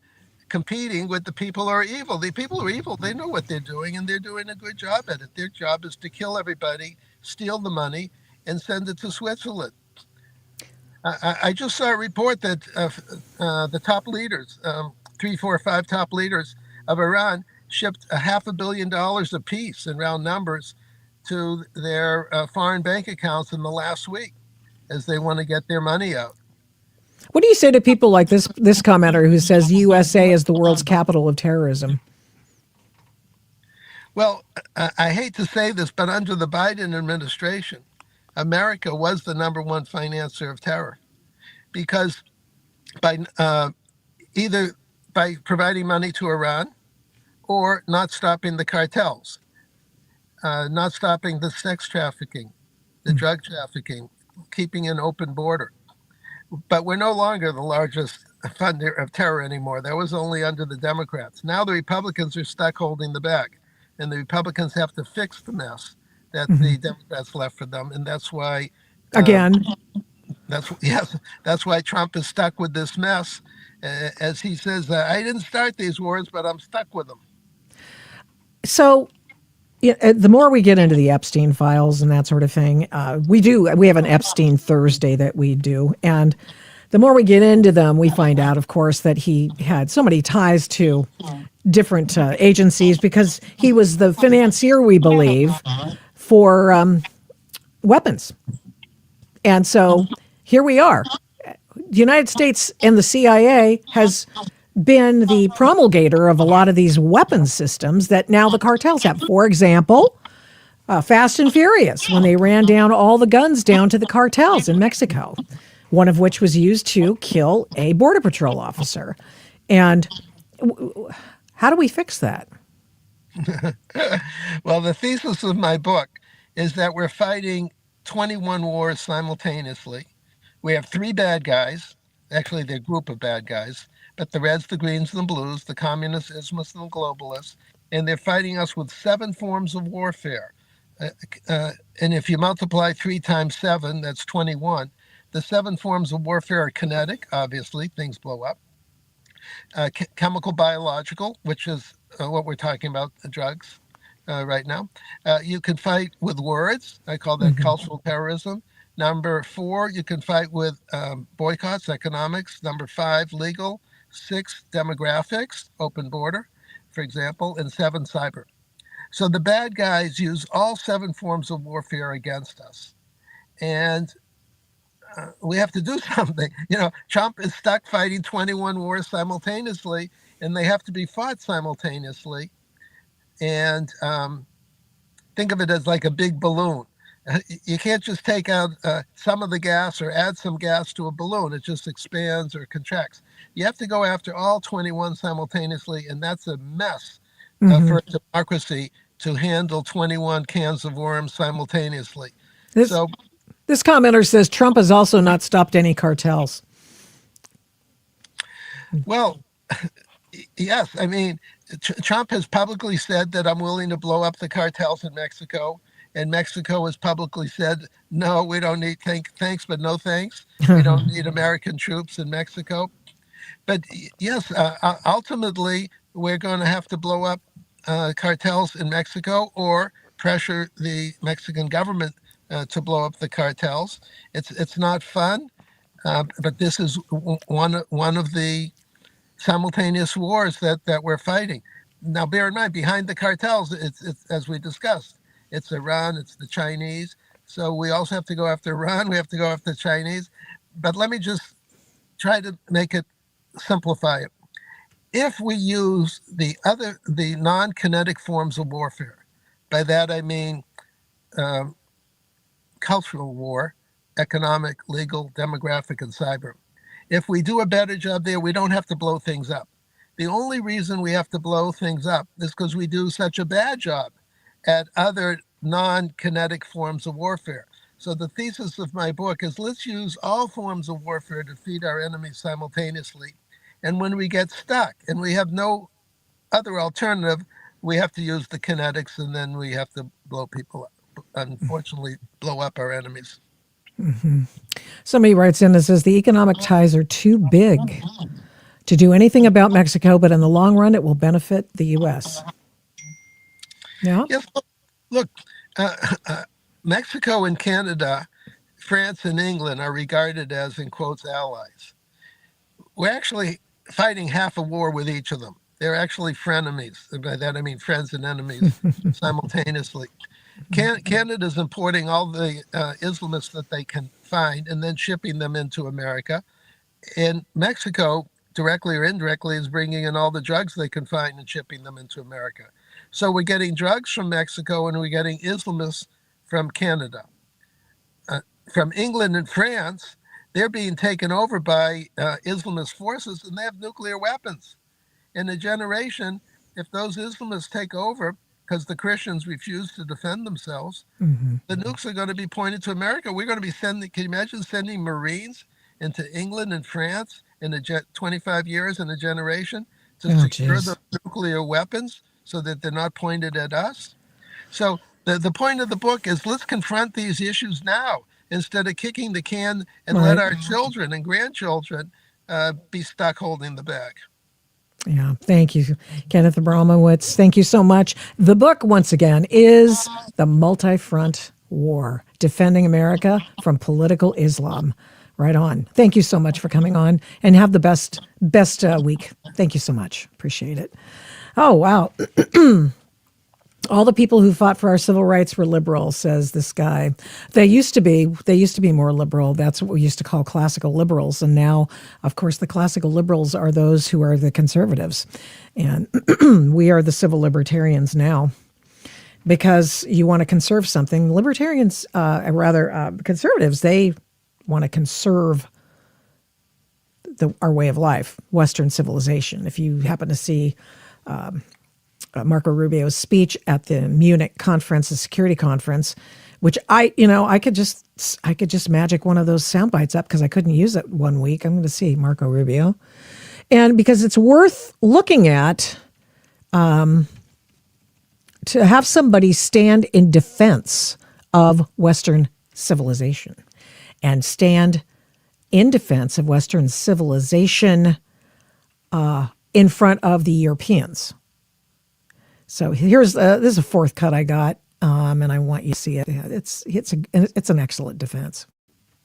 competing with the people who are evil. The people who are evil, they know what they're doing, and they're doing a good job at it. Their job is to kill everybody, steal the money, and send it to Switzerland. I just saw a report that the top leaders, 3, 4, 5 top leaders of Iran, shipped $500 million apiece in round numbers to their foreign bank accounts in the last week, as they want to get their money out. What do you say to people like this commenter who says the USA is the world's capital of terrorism? Well, I hate to say this, but under the Biden administration, America was the number one financier of terror, because by either by providing money to Iran or not stopping the cartels, not stopping the sex trafficking, the drug trafficking, keeping an open border. But we're no longer the largest funder of terror anymore. That was only under the Democrats. Now the Republicans are stuck holding the bag, and the Republicans have to fix the mess that the Democrats left for them, and that's why Again, that's why Trump is stuck with this mess. As he says, I didn't start these wars, but I'm stuck with them. so the more we get into the Epstein files and that sort of thing, we have an Epstein Thursday that we do, and the more we get into them, we find out, of course, that he had so many ties to different agencies because he was the financier, we believe, for weapons. And so here we are. The United States and the CIA has been the promulgator of a lot of these weapons systems that now the cartels have. For example, Fast and Furious, when they ran down all the guns down to the cartels in Mexico, one of which was used to kill a Border Patrol officer. And how do we fix that? Well, the thesis of my book is that we're fighting 21 wars simultaneously. We have 3 bad guys. Actually, they're a group of bad guys, but the reds, the greens, and the blues, the communists, Islamists, and the globalists, and they're fighting us with 7 forms of warfare. And if you multiply 3 times 7, that's 21. The 7 forms of warfare are kinetic, obviously, things blow up. Chemical, biological, which is what we're talking about, the drugs right now. You can fight with words. I call that cultural terrorism. Number 4, you can fight with boycotts, economics. Number 5, legal. 6, demographics, open border, for example. And 7, cyber. So the bad guys use all 7 forms of warfare against us. And we have to do something. Trump is stuck fighting 21 wars simultaneously, and they have to be fought simultaneously. And think of it as like a big balloon. You can't just take out some of the gas or add some gas to a balloon. It just expands or contracts. You have to go after all 21 simultaneously, and that's a mess for a democracy to handle 21 cans of worms simultaneously. This commenter says Trump has also not stopped any cartels. Well, yes. I mean, Trump has publicly said that I'm willing to blow up the cartels in Mexico. And Mexico has publicly said, no, we don't need thanks, but no thanks. We don't need American troops in Mexico. But yes, ultimately, we're going to have to blow up cartels in Mexico or pressure the Mexican government to blow up the cartels. It's not fun, but this is one of the simultaneous wars that we're fighting. Now, bear in mind, behind the cartels, it's as we discussed, it's Iran, it's the Chinese. So we also have to go after Iran. We have to go after the Chinese. But let me just try to make it simplify it. If we use the non-kinetic forms of warfare, by that I mean cultural war, economic, legal, demographic, and cyber. If we do a better job there, we don't have to blow things up. The only reason we have to blow things up is because we do such a bad job at other non-kinetic forms of warfare. So the thesis of my book is let's use all forms of warfare to defeat our enemies simultaneously. And when we get stuck and we have no other alternative, we have to use the kinetics, and then we have to blow people up. Unfortunately, blow up our enemies. Somebody writes in and says the economic ties are too big to do anything about Mexico, but in the long run, it will benefit the U.S. Yeah. Yes. Look, Mexico and Canada, France and England are regarded as, in quotes, allies. We're actually fighting half a war with each of them. They're actually frenemies. By that I mean friends and enemies simultaneously. Canada's importing all the Islamists that they can find and then shipping them into America. And Mexico, directly or indirectly, is bringing in all the drugs they can find and shipping them into America. So we're getting drugs from Mexico and we're getting Islamists from Canada. From England and France, they're being taken over by Islamist forces, and they have nuclear weapons. In a generation, if those Islamists take over, because the Christians refuse to defend themselves, the nukes are going to be pointed to America. We're going to be sending, can you imagine sending Marines into England and France in 25 years in a generation to secure the nuclear weapons so that they're not pointed at us? So the point of the book is let's confront these issues now instead of kicking the can and let our children and grandchildren be stuck holding the bag. Yeah, thank you, Kenneth Abramowitz. Thank you so much. The book, once again, is The Multi-Front War, Defending America from Political Islam. Right on. Thank you so much for coming on, and have the best week. Thank you so much. Appreciate it. Oh, wow. All the people who fought for our civil rights were liberal, says this guy. They used to be more liberal. That's what we used to call classical liberals. And now, of course, the classical liberals are those who are the conservatives. And we are the civil libertarians now. Because you want to conserve something. Libertarians, conservatives, they want to conserve our way of life, Western civilization. If you happen to see Marco Rubio's speech at the Munich conference, the security conference, which I could just magic one of those sound bites up because I couldn't use it one week. I'm going to see Marco Rubio. And because it's worth looking at to have somebody stand in defense of Western civilization and stand in defense of Western civilization in front of the Europeans. So here's this is a fourth cut I got, and I want you to see it. It's an excellent defense.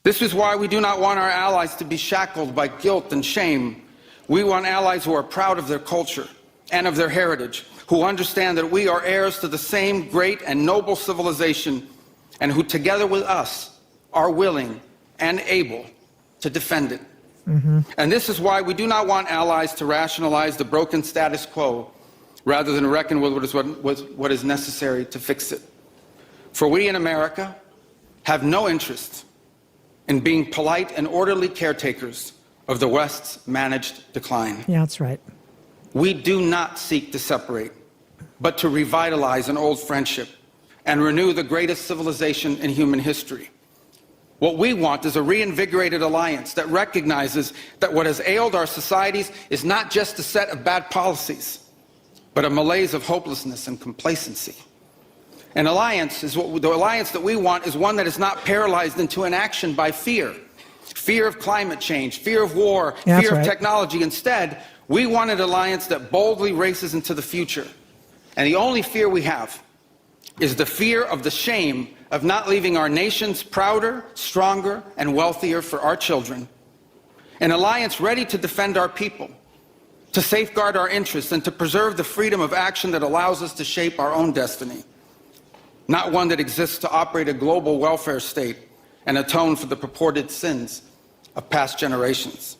This is why we do not want our allies to be shackled by guilt and shame. We want allies who are proud of their culture and of their heritage, who understand that we are heirs to the same great and noble civilization, and who together with us are willing and able to defend it. And this is why we do not want allies to rationalize the broken status quo rather than reckon with what is necessary to fix it. For we in America have no interest in being polite and orderly caretakers of the West's managed decline. Yeah, that's right. We do not seek to separate, but to revitalize an old friendship and renew the greatest civilization in human history. What we want is a reinvigorated alliance that recognizes that what has ailed our societies is not just a set of bad policies, but a malaise of hopelessness and complacency. An alliance is the alliance that we want is one that is not paralyzed into inaction by fear. Fear of climate change, fear of war, fear of technology. Instead, we want an alliance that boldly races into the future. And the only fear we have is the fear of the shame of not leaving our nations prouder, stronger, and wealthier for our children. An alliance ready to defend our people, to safeguard our interests, and to preserve the freedom of action that allows us to shape our own destiny. Not one that exists to operate a global welfare state and atone for the purported sins of past generations.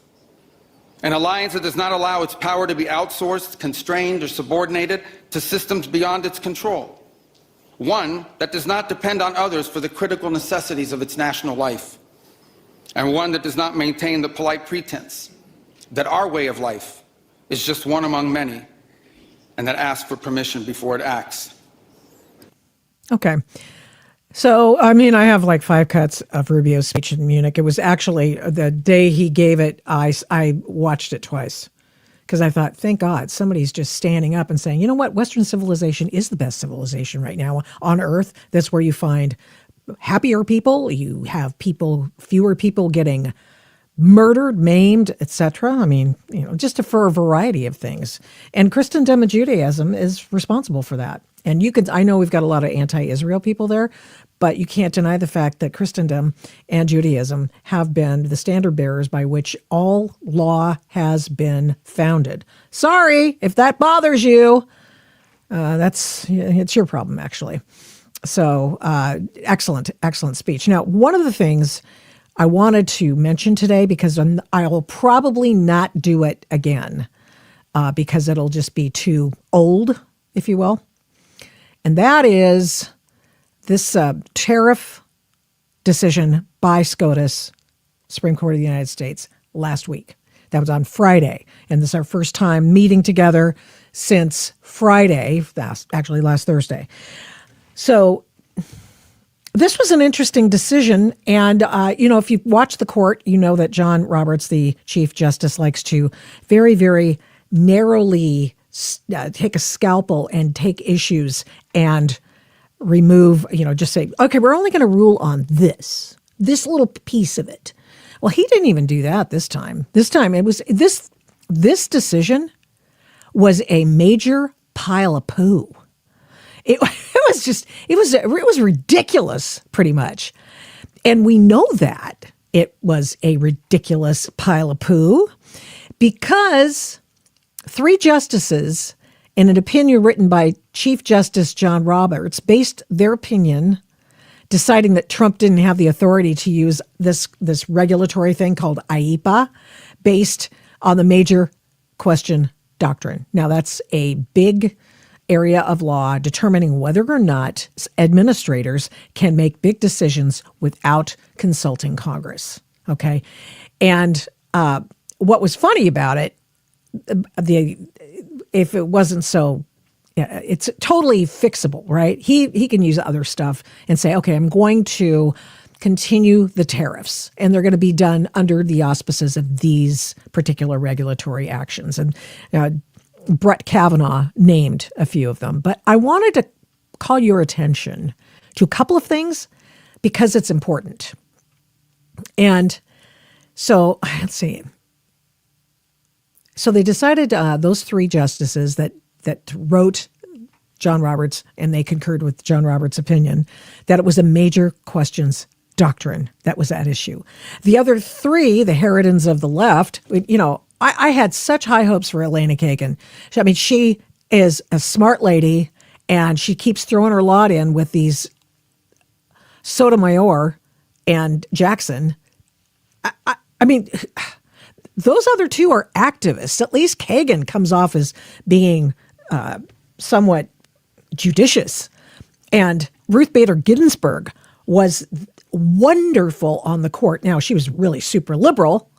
An alliance that does not allow its power to be outsourced, constrained, or subordinated to systems beyond its control. One that does not depend on others for the critical necessities of its national life. And one that does not maintain the polite pretense that our way of life is just one among many, and that asks for permission before it acts. Okay. So, I mean, I have like 5 cuts of Rubio's speech in Munich. It was actually the day he gave it, I watched it twice because I thought, thank God, somebody's just standing up and saying, you know what, Western civilization is the best civilization right now on Earth. That's where you find happier people. You have fewer people getting murdered, maimed, etc. I mean, just for a variety of things. And Christendom and Judaism is responsible for that. And I know we've got a lot of anti-Israel people there, but you can't deny the fact that Christendom and Judaism have been the standard bearers by which all law has been founded. Sorry if that bothers you. It's your problem, actually. So excellent speech. Now, one of the things I wanted to mention today, because I will probably not do it again because it'll just be too old, if you will. And that is this tariff decision by SCOTUS, Supreme Court of the United States, last week. That was on Friday. And this is our first time meeting together since Friday, actually last Thursday. So this was an interesting decision. And, if you watch the court, you know that John Roberts, the Chief Justice, likes to very, very narrowly take a scalpel and take issues and remove, just say, okay, we're only going to rule on this little piece of it. Well, he didn't even do that this time. This time it was this decision was a major pile of poo. It was ridiculous, pretty much. And we know that it was a ridiculous pile of poo because 3 justices, in an opinion written by Chief Justice John Roberts, based their opinion deciding that Trump didn't have the authority to use this regulatory thing called IEPA, based on the major question doctrine. Now, that's a big area of law determining whether or not administrators can make big decisions without consulting Congress. Okay. And what was funny about it, if it wasn't so, it's totally fixable, right? He can use other stuff and say, okay, I'm going to continue the tariffs, and they're going to be done under the auspices of these particular regulatory actions. And Brett Kavanaugh named a few of them. But I wanted to call your attention to a couple of things because it's important. And So let's see. So they decided, those three justices that wrote John Roberts, and they concurred with John Roberts' opinion, that it was a major questions doctrine that was at issue. The other three, the harridans of the left, I had such high hopes for Elena Kagan. I mean, she is a smart lady, and she keeps throwing her lot in with these Sotomayor and Jackson. I mean, those other two are activists. At least Kagan comes off as being somewhat judicious. And Ruth Bader Ginsburg was wonderful on the court. Now, she was really super liberal,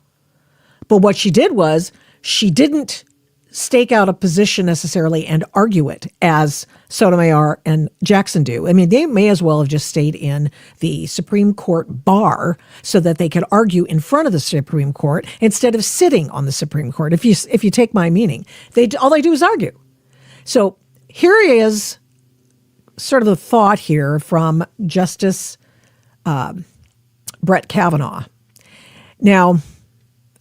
but what she did was she didn't stake out a position necessarily and argue it as Sotomayor and Jackson do. I mean, they may as well have just stayed in the Supreme Court bar so that they could argue in front of the Supreme Court instead of sitting on the Supreme Court. If you take my meaning, all they do is argue. So here is sort of the thought here from Justice Brett Kavanaugh. Now,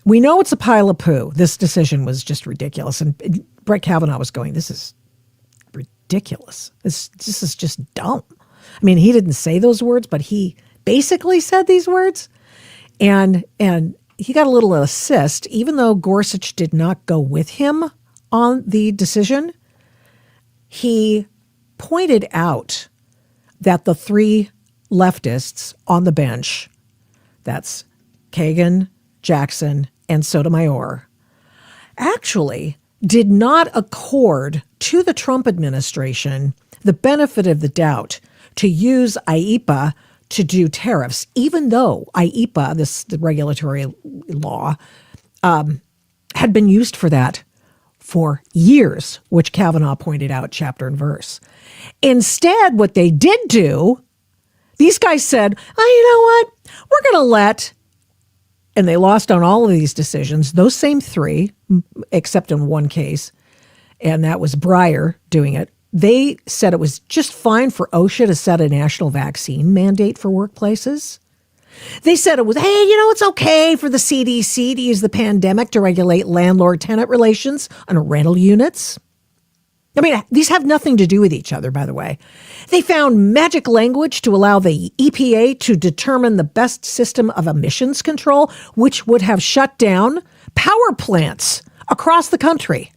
we know it's a pile of poo. This decision was just ridiculous. And Brett Kavanaugh was going, this is ridiculous. This is just dumb. I mean, he didn't say those words, but he basically said these words. And he got a little assist, even though Gorsuch did not go with him on the decision. He pointed out that the three leftists on the bench, that's Kagan, Jackson, and Sotomayor, actually did not accord to the Trump administration the benefit of the doubt to use IEPA to do tariffs, even though IEPA, the regulatory law, had been used for that for years, which Kavanaugh pointed out chapter and verse. Instead, what they did do, these guys said, you know what, we're going to let, and they lost on all of these decisions, those same three, except in one case, and that was Breyer doing it. They said it was just fine for OSHA to set a national vaccine mandate for workplaces. They said it was, hey, it's okay for the CDC to use the pandemic to regulate landlord-tenant relations on rental units. I mean, these have nothing to do with each other, by the way. They found magic language to allow the EPA to determine the best system of emissions control, which would have shut down power plants across the country.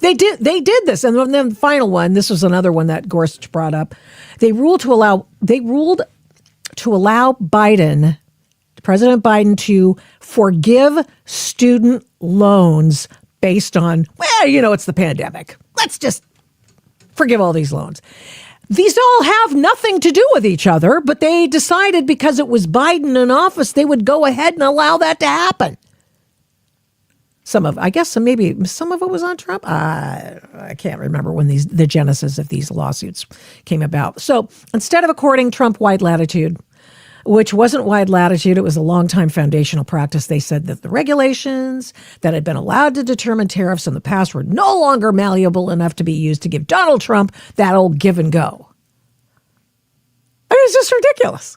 They did this. And then the final one, this was another one that Gorsuch brought up. They ruled to allow President Biden to forgive student loans based on, it's the pandemic. Let's just forgive all these loans. These all have nothing to do with each other, but they decided because it was Biden in office, they would go ahead and allow that to happen. Maybe some of it was on Trump. I can't remember when the genesis of these lawsuits came about. So instead of according Trump wide latitude, which wasn't wide latitude, it was a long-time foundational practice, they said that the regulations that had been allowed to determine tariffs in the past were no longer malleable enough to be used to give Donald Trump that old give and go. I mean, it's just ridiculous.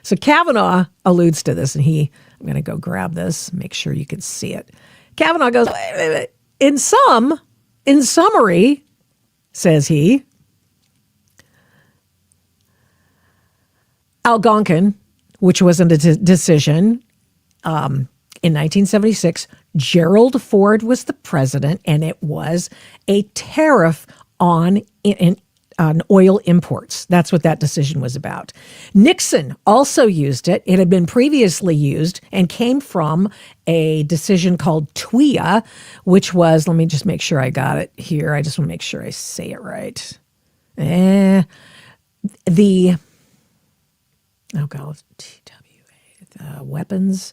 So Kavanaugh alludes to this, and I'm going to go grab this, make sure you can see it. Kavanaugh goes, in summary, says he, Algonquin, which wasn't a decision, in 1976, Gerald Ford was the president, and it was a tariff on oil imports. That's what that decision was about. Nixon also used it. It had been previously used and came from a decision called TWIA, which was, let me just make sure I got it here. I just want to make sure I say it right. TWA, weapons,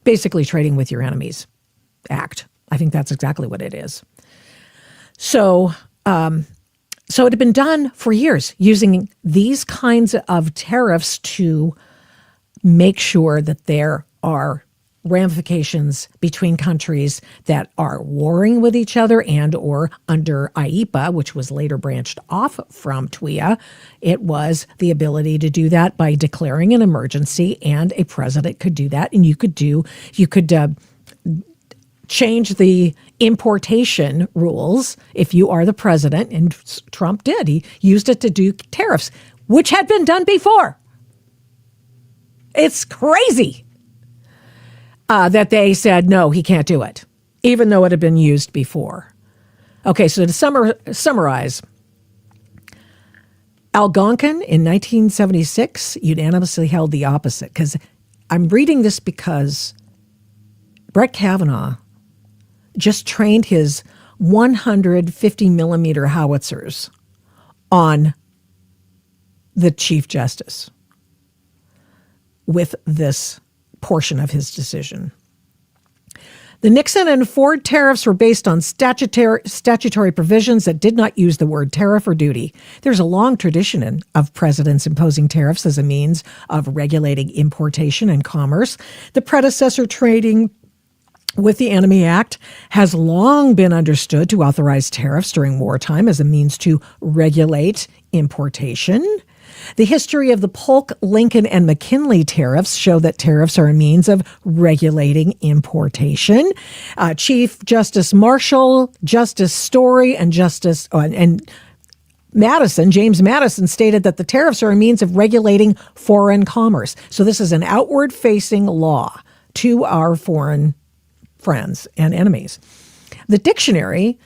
basically trading with your enemies act. I think that's exactly what it is. So it had been done for years, using these kinds of tariffs to make sure that there are ramifications between countries that are warring with each other and or under IEPA, which was later branched off from TWIA. It was the ability to do that by declaring an emergency, and a president could do that. And you could change the importation rules if you are the president, and Trump did. He used it to do tariffs, which had been done before. It's crazy that they said, no, he can't do it, even though it had been used before. Okay, so to summarize, Algonquin in 1976 unanimously held the opposite, because I'm reading this because Brett Kavanaugh just trained his 150 millimeter howitzers on the Chief Justice with this portion of his decision. The Nixon and Ford tariffs were based on statutory provisions that did not use the word tariff or duty. There's a long tradition of presidents imposing tariffs as a means of regulating importation and commerce. The predecessor trading with the Enemy Act has long been understood to authorize tariffs during wartime as a means to regulate importation. The history of the Polk, Lincoln, and McKinley tariffs show that tariffs are a means of regulating importation. Chief Justice Marshall, Justice Story, and James Madison stated that the tariffs are a means of regulating foreign commerce. So this is an outward-facing law to our foreign friends and enemies. The dictionary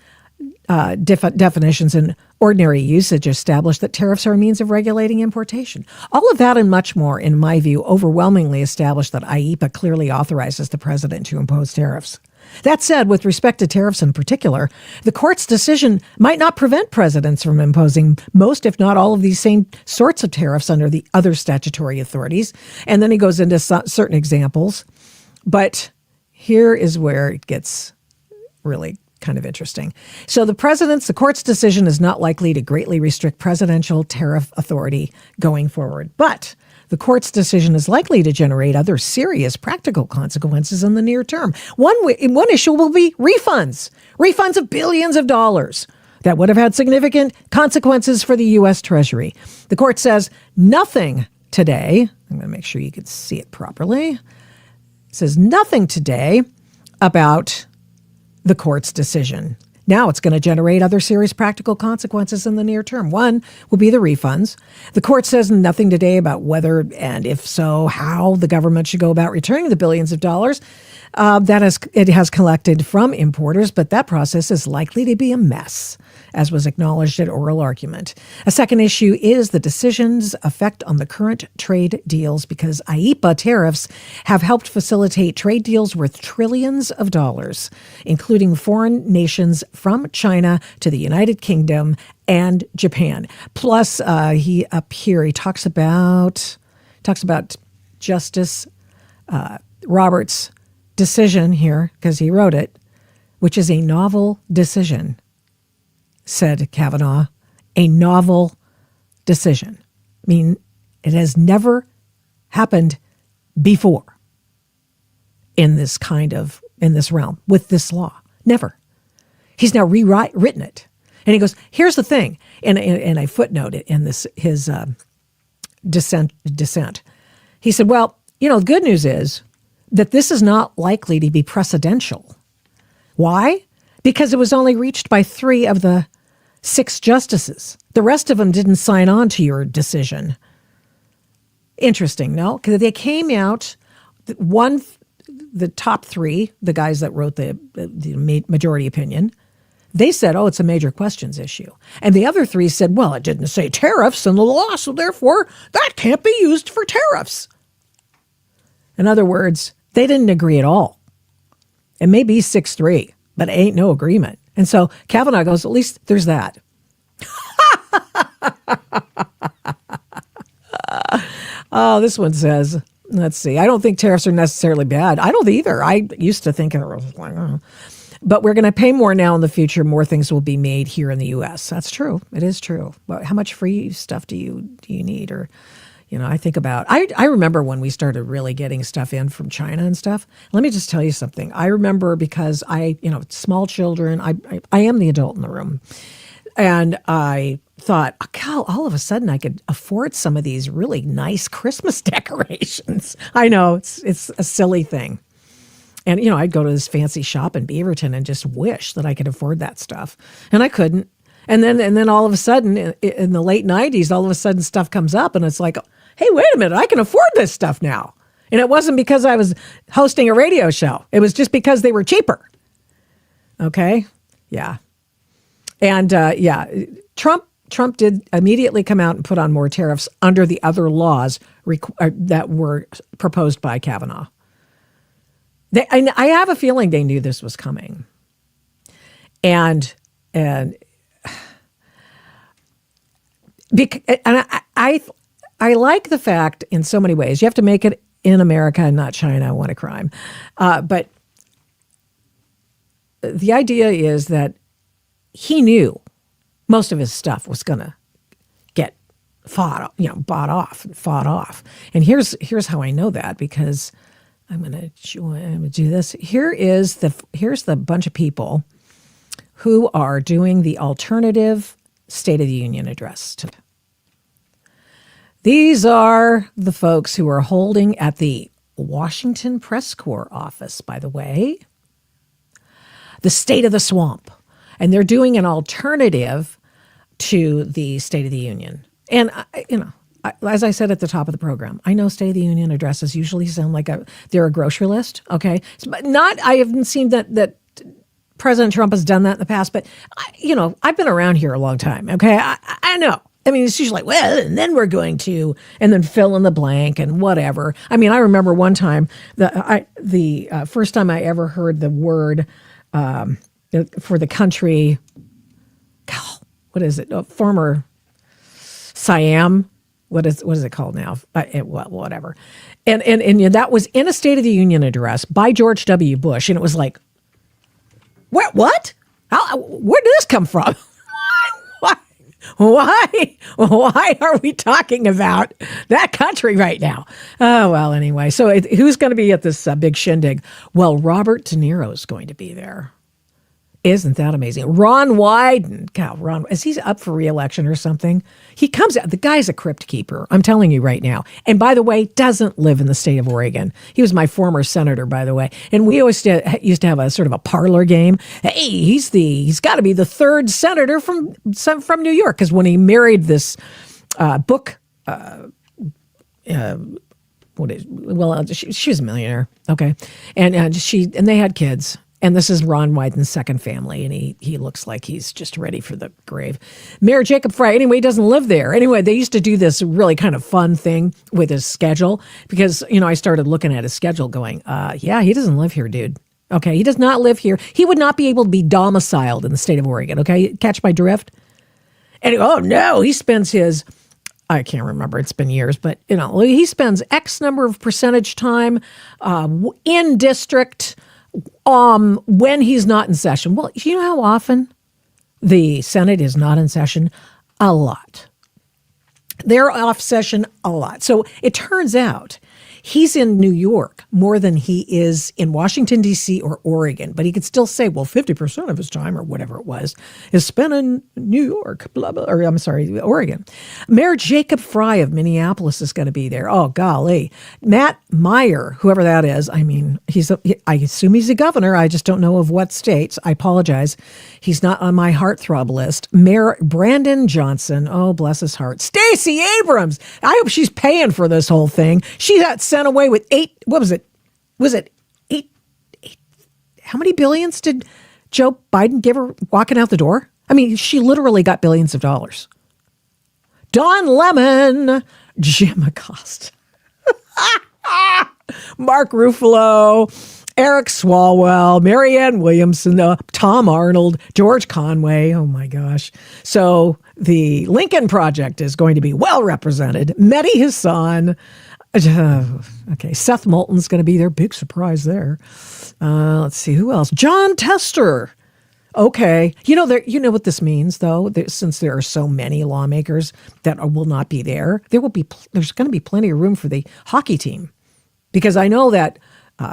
definitions and ordinary usage establish that tariffs are a means of regulating importation. All of that and much more, in my view, overwhelmingly establish that IEPA clearly authorizes the president to impose tariffs. That said, with respect to tariffs in particular, the court's decision might not prevent presidents from imposing most, if not all, of these same sorts of tariffs under the other statutory authorities. And then he goes into certain examples. But here is where it gets really kind of interesting. So the court's decision is not likely to greatly restrict presidential tariff authority going forward. But the court's decision is likely to generate other serious practical consequences in the near term. One issue will be refunds of billions of dollars that would have had significant consequences for the U.S. Treasury. The court says nothing today. I'm going to make sure you can see it properly. It says nothing today about the court's decision. Now it's going to generate other serious practical consequences in the near term. One will be the refunds. The court says nothing today about whether, and if so, how the government should go about returning the billions of dollars it has collected from importers, but that process is likely to be a mess, as was acknowledged at oral argument. A second issue is the decision's effect on the current trade deals, because IEPA tariffs have helped facilitate trade deals worth trillions of dollars, including foreign nations from China to the United Kingdom and Japan. Plus, he talks about Justice Roberts' decision here, because he wrote it, which is a novel decision, said Kavanaugh. A novel decision. I mean, it has never happened before in this realm with this law. Never. He's now rewritten it. And he goes, here's the thing. And I footnote it in his dissent. He said, well, the good news is that this is not likely to be precedential. Why? Because it was only reached by 3 of the 6 justices. The rest of them didn't sign on to your decision. Interesting, no? Because they came out, the top 3, the guys that wrote the majority opinion, they said, oh, it's a major questions issue. And the other 3 said, well, it didn't say tariffs in the law, so therefore that can't be used for tariffs. In other words, they didn't agree at all. It may be 6-3, but it ain't no agreement. And so Kavanaugh goes, at least there's that. Oh, this one says, let's see. I don't think tariffs are necessarily bad. I don't either. I used to think it was like, but we're going to pay more now in the future. More things will be made here in the U.S. That's true. It is true. But how much free stuff do you need? Or, I think about, I remember when we started really getting stuff in from China and stuff. Let me just tell you something. I remember because small children, I am the adult in the room. And I thought, oh, God, all of a sudden I could afford some of these really nice Christmas decorations. I know it's a silly thing. And, I'd go to this fancy shop in Beaverton and just wish that I could afford that stuff. And I couldn't. And then all of a sudden in the late 90s, all of a sudden stuff comes up and it's like, hey, wait a minute, I can afford this stuff now. And it wasn't because I was hosting a radio show. It was just because they were cheaper. Okay? Yeah. And Trump did immediately come out and put on more tariffs under the other laws that were proposed by Kavanaugh. I have a feeling they knew this was coming. And I like the fact in so many ways. You have to make it in America and not China. What a crime. But the idea is that he knew most of his stuff was going to get bought off. And here's how I know that, because I'm going to do this. Here's the bunch of people who are doing the alternative State of the Union address today. These are the folks who are holding at the Washington Press Corps office, by the way, the State of the Swamp. And they're doing an alternative to the State of the Union. And, as I said at the top of the program, I know State of the Union addresses usually sound like they're a grocery list, okay? But I haven't seen that President Trump has done that in the past, but, I've been around here a long time, okay? I know. I mean, it's usually like, well, and then we're going to, and then fill in the blank and whatever. I mean, I remember one time, the first time I ever heard the word for the country, what is it? Former Siam. What is it called now? Whatever. And that was in a State of the Union address by George W. Bush. And it was like, what? Where did this come from? Why are we talking about that country right now? Oh, well, anyway. So who's going to be at this big shindig? Well, Robert De Niro is going to be there. Isn't that amazing? Ron Wyden. God, is he up for re-election or something? He comes out. The guy's a crypt keeper. I'm telling you right now. And by the way, doesn't live in the state of Oregon. He was my former senator, by the way. And we always used to have a sort of a parlor game. Hey, he's got to be the third senator from New York. Because when he married this book, she was a millionaire. Okay. And they had kids. And this is Ron Wyden's second family, and he looks like he's just ready for the grave. Mayor Jacob Frey, anyway, he doesn't live there. Anyway, they used to do this really kind of fun thing with his schedule because, I started looking at his schedule going, yeah, he doesn't live here, dude. Okay, he does not live here. He would not be able to be domiciled in the state of Oregon, okay? Catch my drift? And oh, no, he spends I can't remember, it's been years, but, he spends X number of percentage time in district when he's not in session. Well, you know how often the Senate is not in session? A lot. They're off session a lot. So it turns out he's in New York more than he is in Washington, D.C. or Oregon. But he could still say, well, 50% of his time or whatever it was is spent in New York, blah, blah, or I'm sorry, Oregon. Mayor Jacob Frey of Minneapolis is going to be there. Oh, golly. Matt Meyer, whoever that is, I mean, I assume he's a governor. I just don't know of what states. I apologize. He's not on my heartthrob list. Mayor Brandon Johnson. Oh, bless his heart. Stacey Abrams. I hope she's paying for this whole thing. She got sent away with was it eight? How many billions did Joe Biden give her walking out the door? I mean, she literally got billions of dollars. Don Lemon, Jim Acosta, Mark Ruffalo, Eric Swalwell, Marianne Williamson, Tom Arnold, George Conway. Oh my gosh. So the Lincoln Project is going to be well represented. Mehdi Hassan. Okay, Seth Moulton's going to be there. Big surprise there. Let's see, who else? John Tester. Okay. You know what this means, though? Since there are so many lawmakers that will not be there, there's going to be plenty of room for the hockey team. Because I know that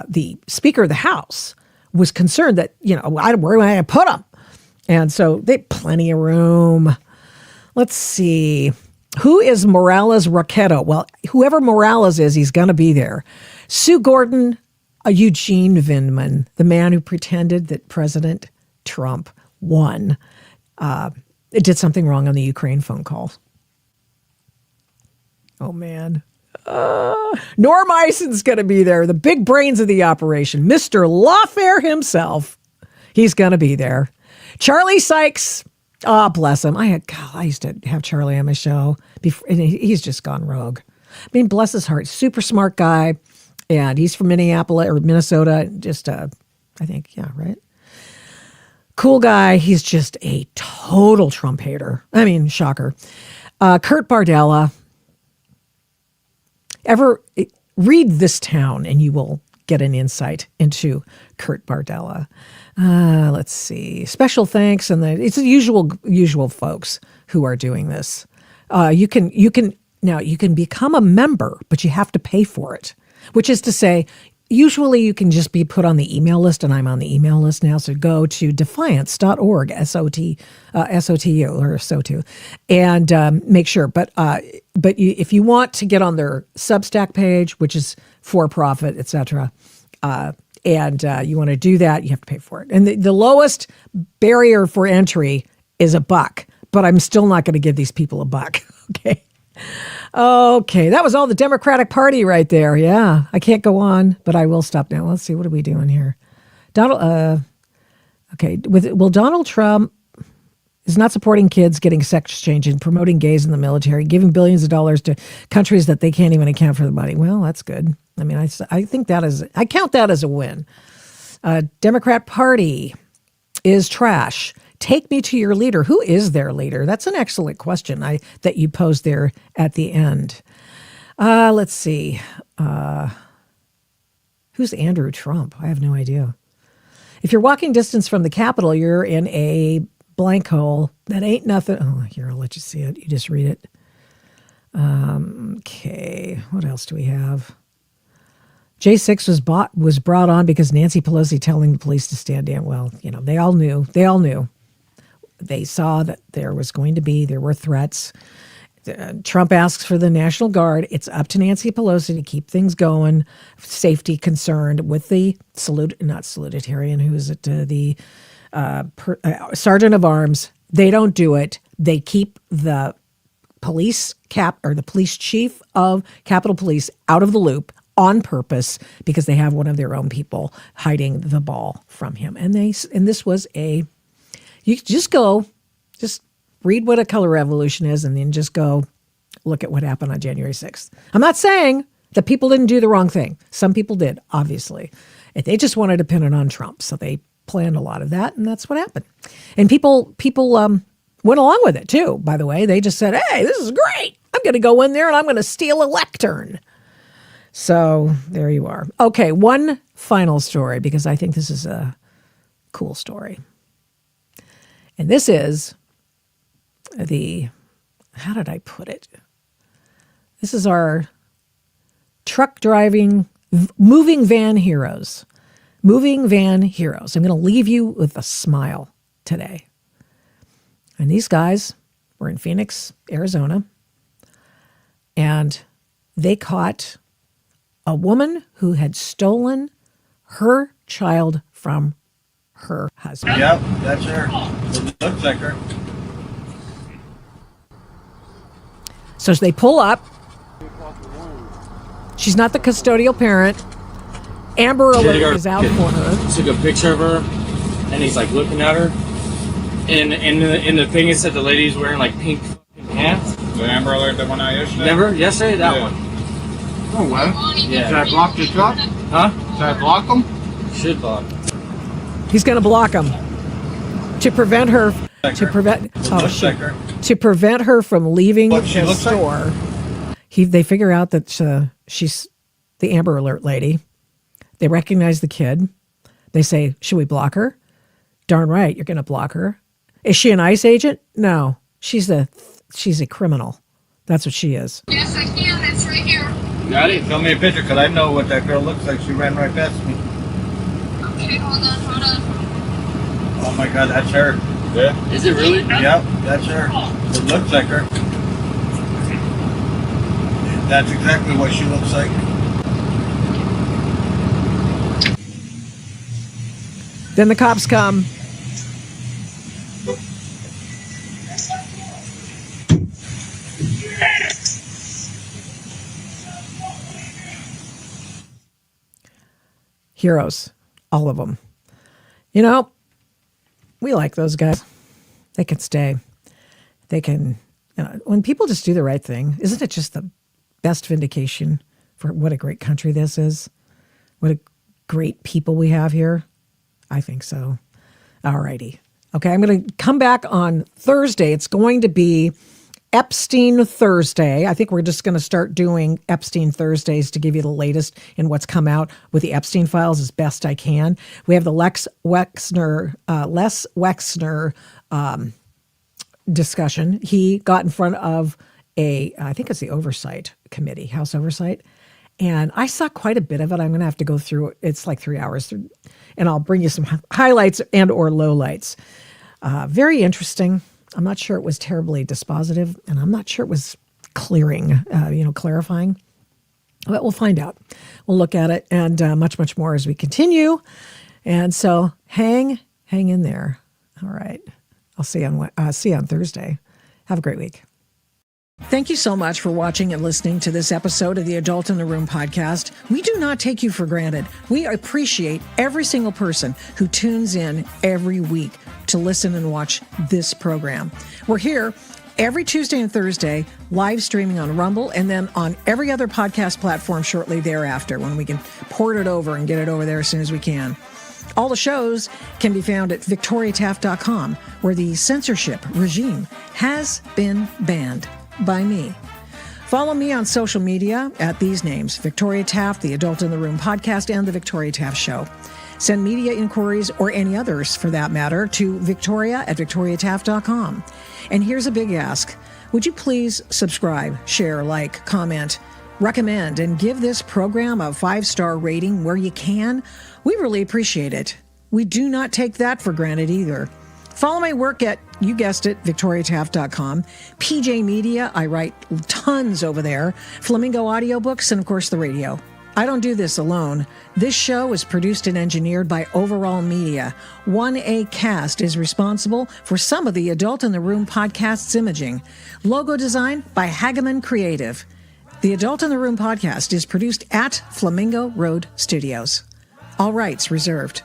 the Speaker of the House was concerned that, where am I going to put them? And so they plenty of room. Let's see. Who is Morales Roquetto? Well, whoever Morales is, he's going to be there. Sue Gordon, Eugene Vindman, the man who pretended that President Trump won, did something wrong on the Ukraine phone call. Oh, man. Norm Eison's going to be there, the big brains of the operation. Mr. Lawfare himself. He's going to be there. Charlie Sykes. Oh, bless him. I used to have Charlie on my show before, and he's just gone rogue. I mean, bless his heart. Super smart guy. And he's from Minneapolis or Minnesota. Just, I think, yeah, right? Cool guy. He's just a total Trump hater. I mean, shocker. Kurt Bardella. Ever read This Town and you will get an insight into Kurt Bardella. Let's see. Special thanks. And it's the usual folks who are doing this. You can become a member, but you have to pay for it, which is to say, usually you can just be put on the email list, and I'm on the email list now. So go to defiance.org, S-O-T-U, or SOTU, and make sure. But if you want to get on their Substack page, which is for profit, etc., and you want to do that, you have to pay for it. And the lowest barrier for entry is $1, but I'm still not going to give these people $1. Okay, that was all the Democratic Party right there. Yeah, I can't go on, but I will stop now. Let's see, what are we doing here? Donald Trump is not supporting kids getting sex change and promoting gays in the military, giving billions of dollars to countries that they can't even account for the money. Well, that's good. I mean, I think I count that as a win. Democrat Party is trash. Take me to your leader. Who is their leader? That's an excellent question that you posed there at the end. Let's see. Who's Andrew Trump? I have no idea. If you're walking distance from the Capitol, you're in a blank hole. That ain't nothing. Oh, here, I'll let you see it. You just read it. Okay. What else do we have? J6 was brought on because Nancy Pelosi telling the police to stand down. Well, they all knew. They saw that there were threats. Trump asks for the National Guard. It's up to Nancy Pelosi to keep things going. Safety concerned with the salutatorian, who is it? The sergeant of arms. They don't do it. They keep the police the police chief of Capitol Police out of the loop on purpose because they have one of their own people hiding the ball from him. And this was you just read what a color revolution is and then just go look at what happened on January 6th. I'm not saying that people didn't do the wrong thing. Some people did, obviously. And they just wanted to pin it on Trump. So they planned a lot of that, and that's what happened. And people went along with it, too, by the way. They just said, hey, this is great. I'm going to go in there and I'm going to steal a lectern. So there you are. Okay, one final story, because I think this is a cool story. And this is how did I put it? This is our truck driving, moving van heroes. Moving van heroes. I'm going to leave you with a smile today. And these guys were in Phoenix, Arizona, and they caught a woman who had stolen her child from her husband. Yep, that's her. It looks like her. So they pull up. She's not the custodial parent. Amber Alert is out for her. Took a picture of her, and he's like looking at her. And in the thing it said the lady's wearing like pink pants. The Amber Alert that went out yesterday? Never? Yesterday? That one. Oh, well. Yeah. Should I block your truck? Huh? Should I block them? Should block. He's going to block him to prevent her to prevent her from leaving the store. They figure out that she's the Amber Alert lady. They recognize the kid. They say, "Should we block her?" Darn right, you're going to block her. Is she an ICE agent? No, she's a criminal. That's what she is. Yes, I can. It's right here. Got it? Show me a picture, because I know what that girl looks like. She ran right past me. Okay, hold on. Oh my God, that's her. Yeah. Is it really? Yep, that's her. It looks like her. That's exactly what she looks like. Then the cops come. Heroes, all of them. You know, we like those guys. They can stay. They can, when people just do the right thing, isn't it just the best vindication for what a great country this is? What a great people we have here? I think so. All righty. Okay, I'm going to come back on Thursday. It's going to be Epstein Thursday. I think we're just going to start doing Epstein Thursdays to give you the latest in what's come out with the Epstein files as best I can. We have the Les Wexner discussion. He got in front of I think it's the Oversight Committee, House Oversight, and I saw quite a bit of it. I'm going to have to go through it. It's like 3 hours, and I'll bring you some highlights and or lowlights. Very interesting. I'm not sure it was terribly dispositive, and I'm not sure it was clarifying. But we'll find out. We'll look at it and much, much more as we continue. And so hang in there. All right. I'll see you on Thursday. Have a great week. Thank you so much for watching and listening to this episode of the Adult in the Room podcast. We do not take you for granted. We appreciate every single person who tunes in every week to listen and watch this program. We're here every Tuesday and Thursday, live streaming on Rumble, and then on every other podcast platform shortly thereafter when we can port it over and get it over there as soon as we can. All the shows can be found at victoriataft.com, where the censorship regime has been banned by me. Follow me on social media at these names: Victoria Taft, the Adult in the Room podcast, and the Victoria Taft Show. Send media inquiries, or any others for that matter, to victoria@victoriataft.com. And here's a big ask. Would you please subscribe, share, like, comment, recommend, and give this program a 5-star rating where you can? We really appreciate it. We do not take that for granted either. Follow my work at, you guessed it, victoriataft.com. PJ Media, I write tons over there. Flamingo Audiobooks, and of course the radio. I don't do this alone. This show is produced and engineered by Overall Media. 1A Cast is responsible for some of the Adult in the Room podcast's imaging. Logo design by Hageman Creative. The Adult in the Room podcast is produced at Flamingo Road Studios. All rights reserved.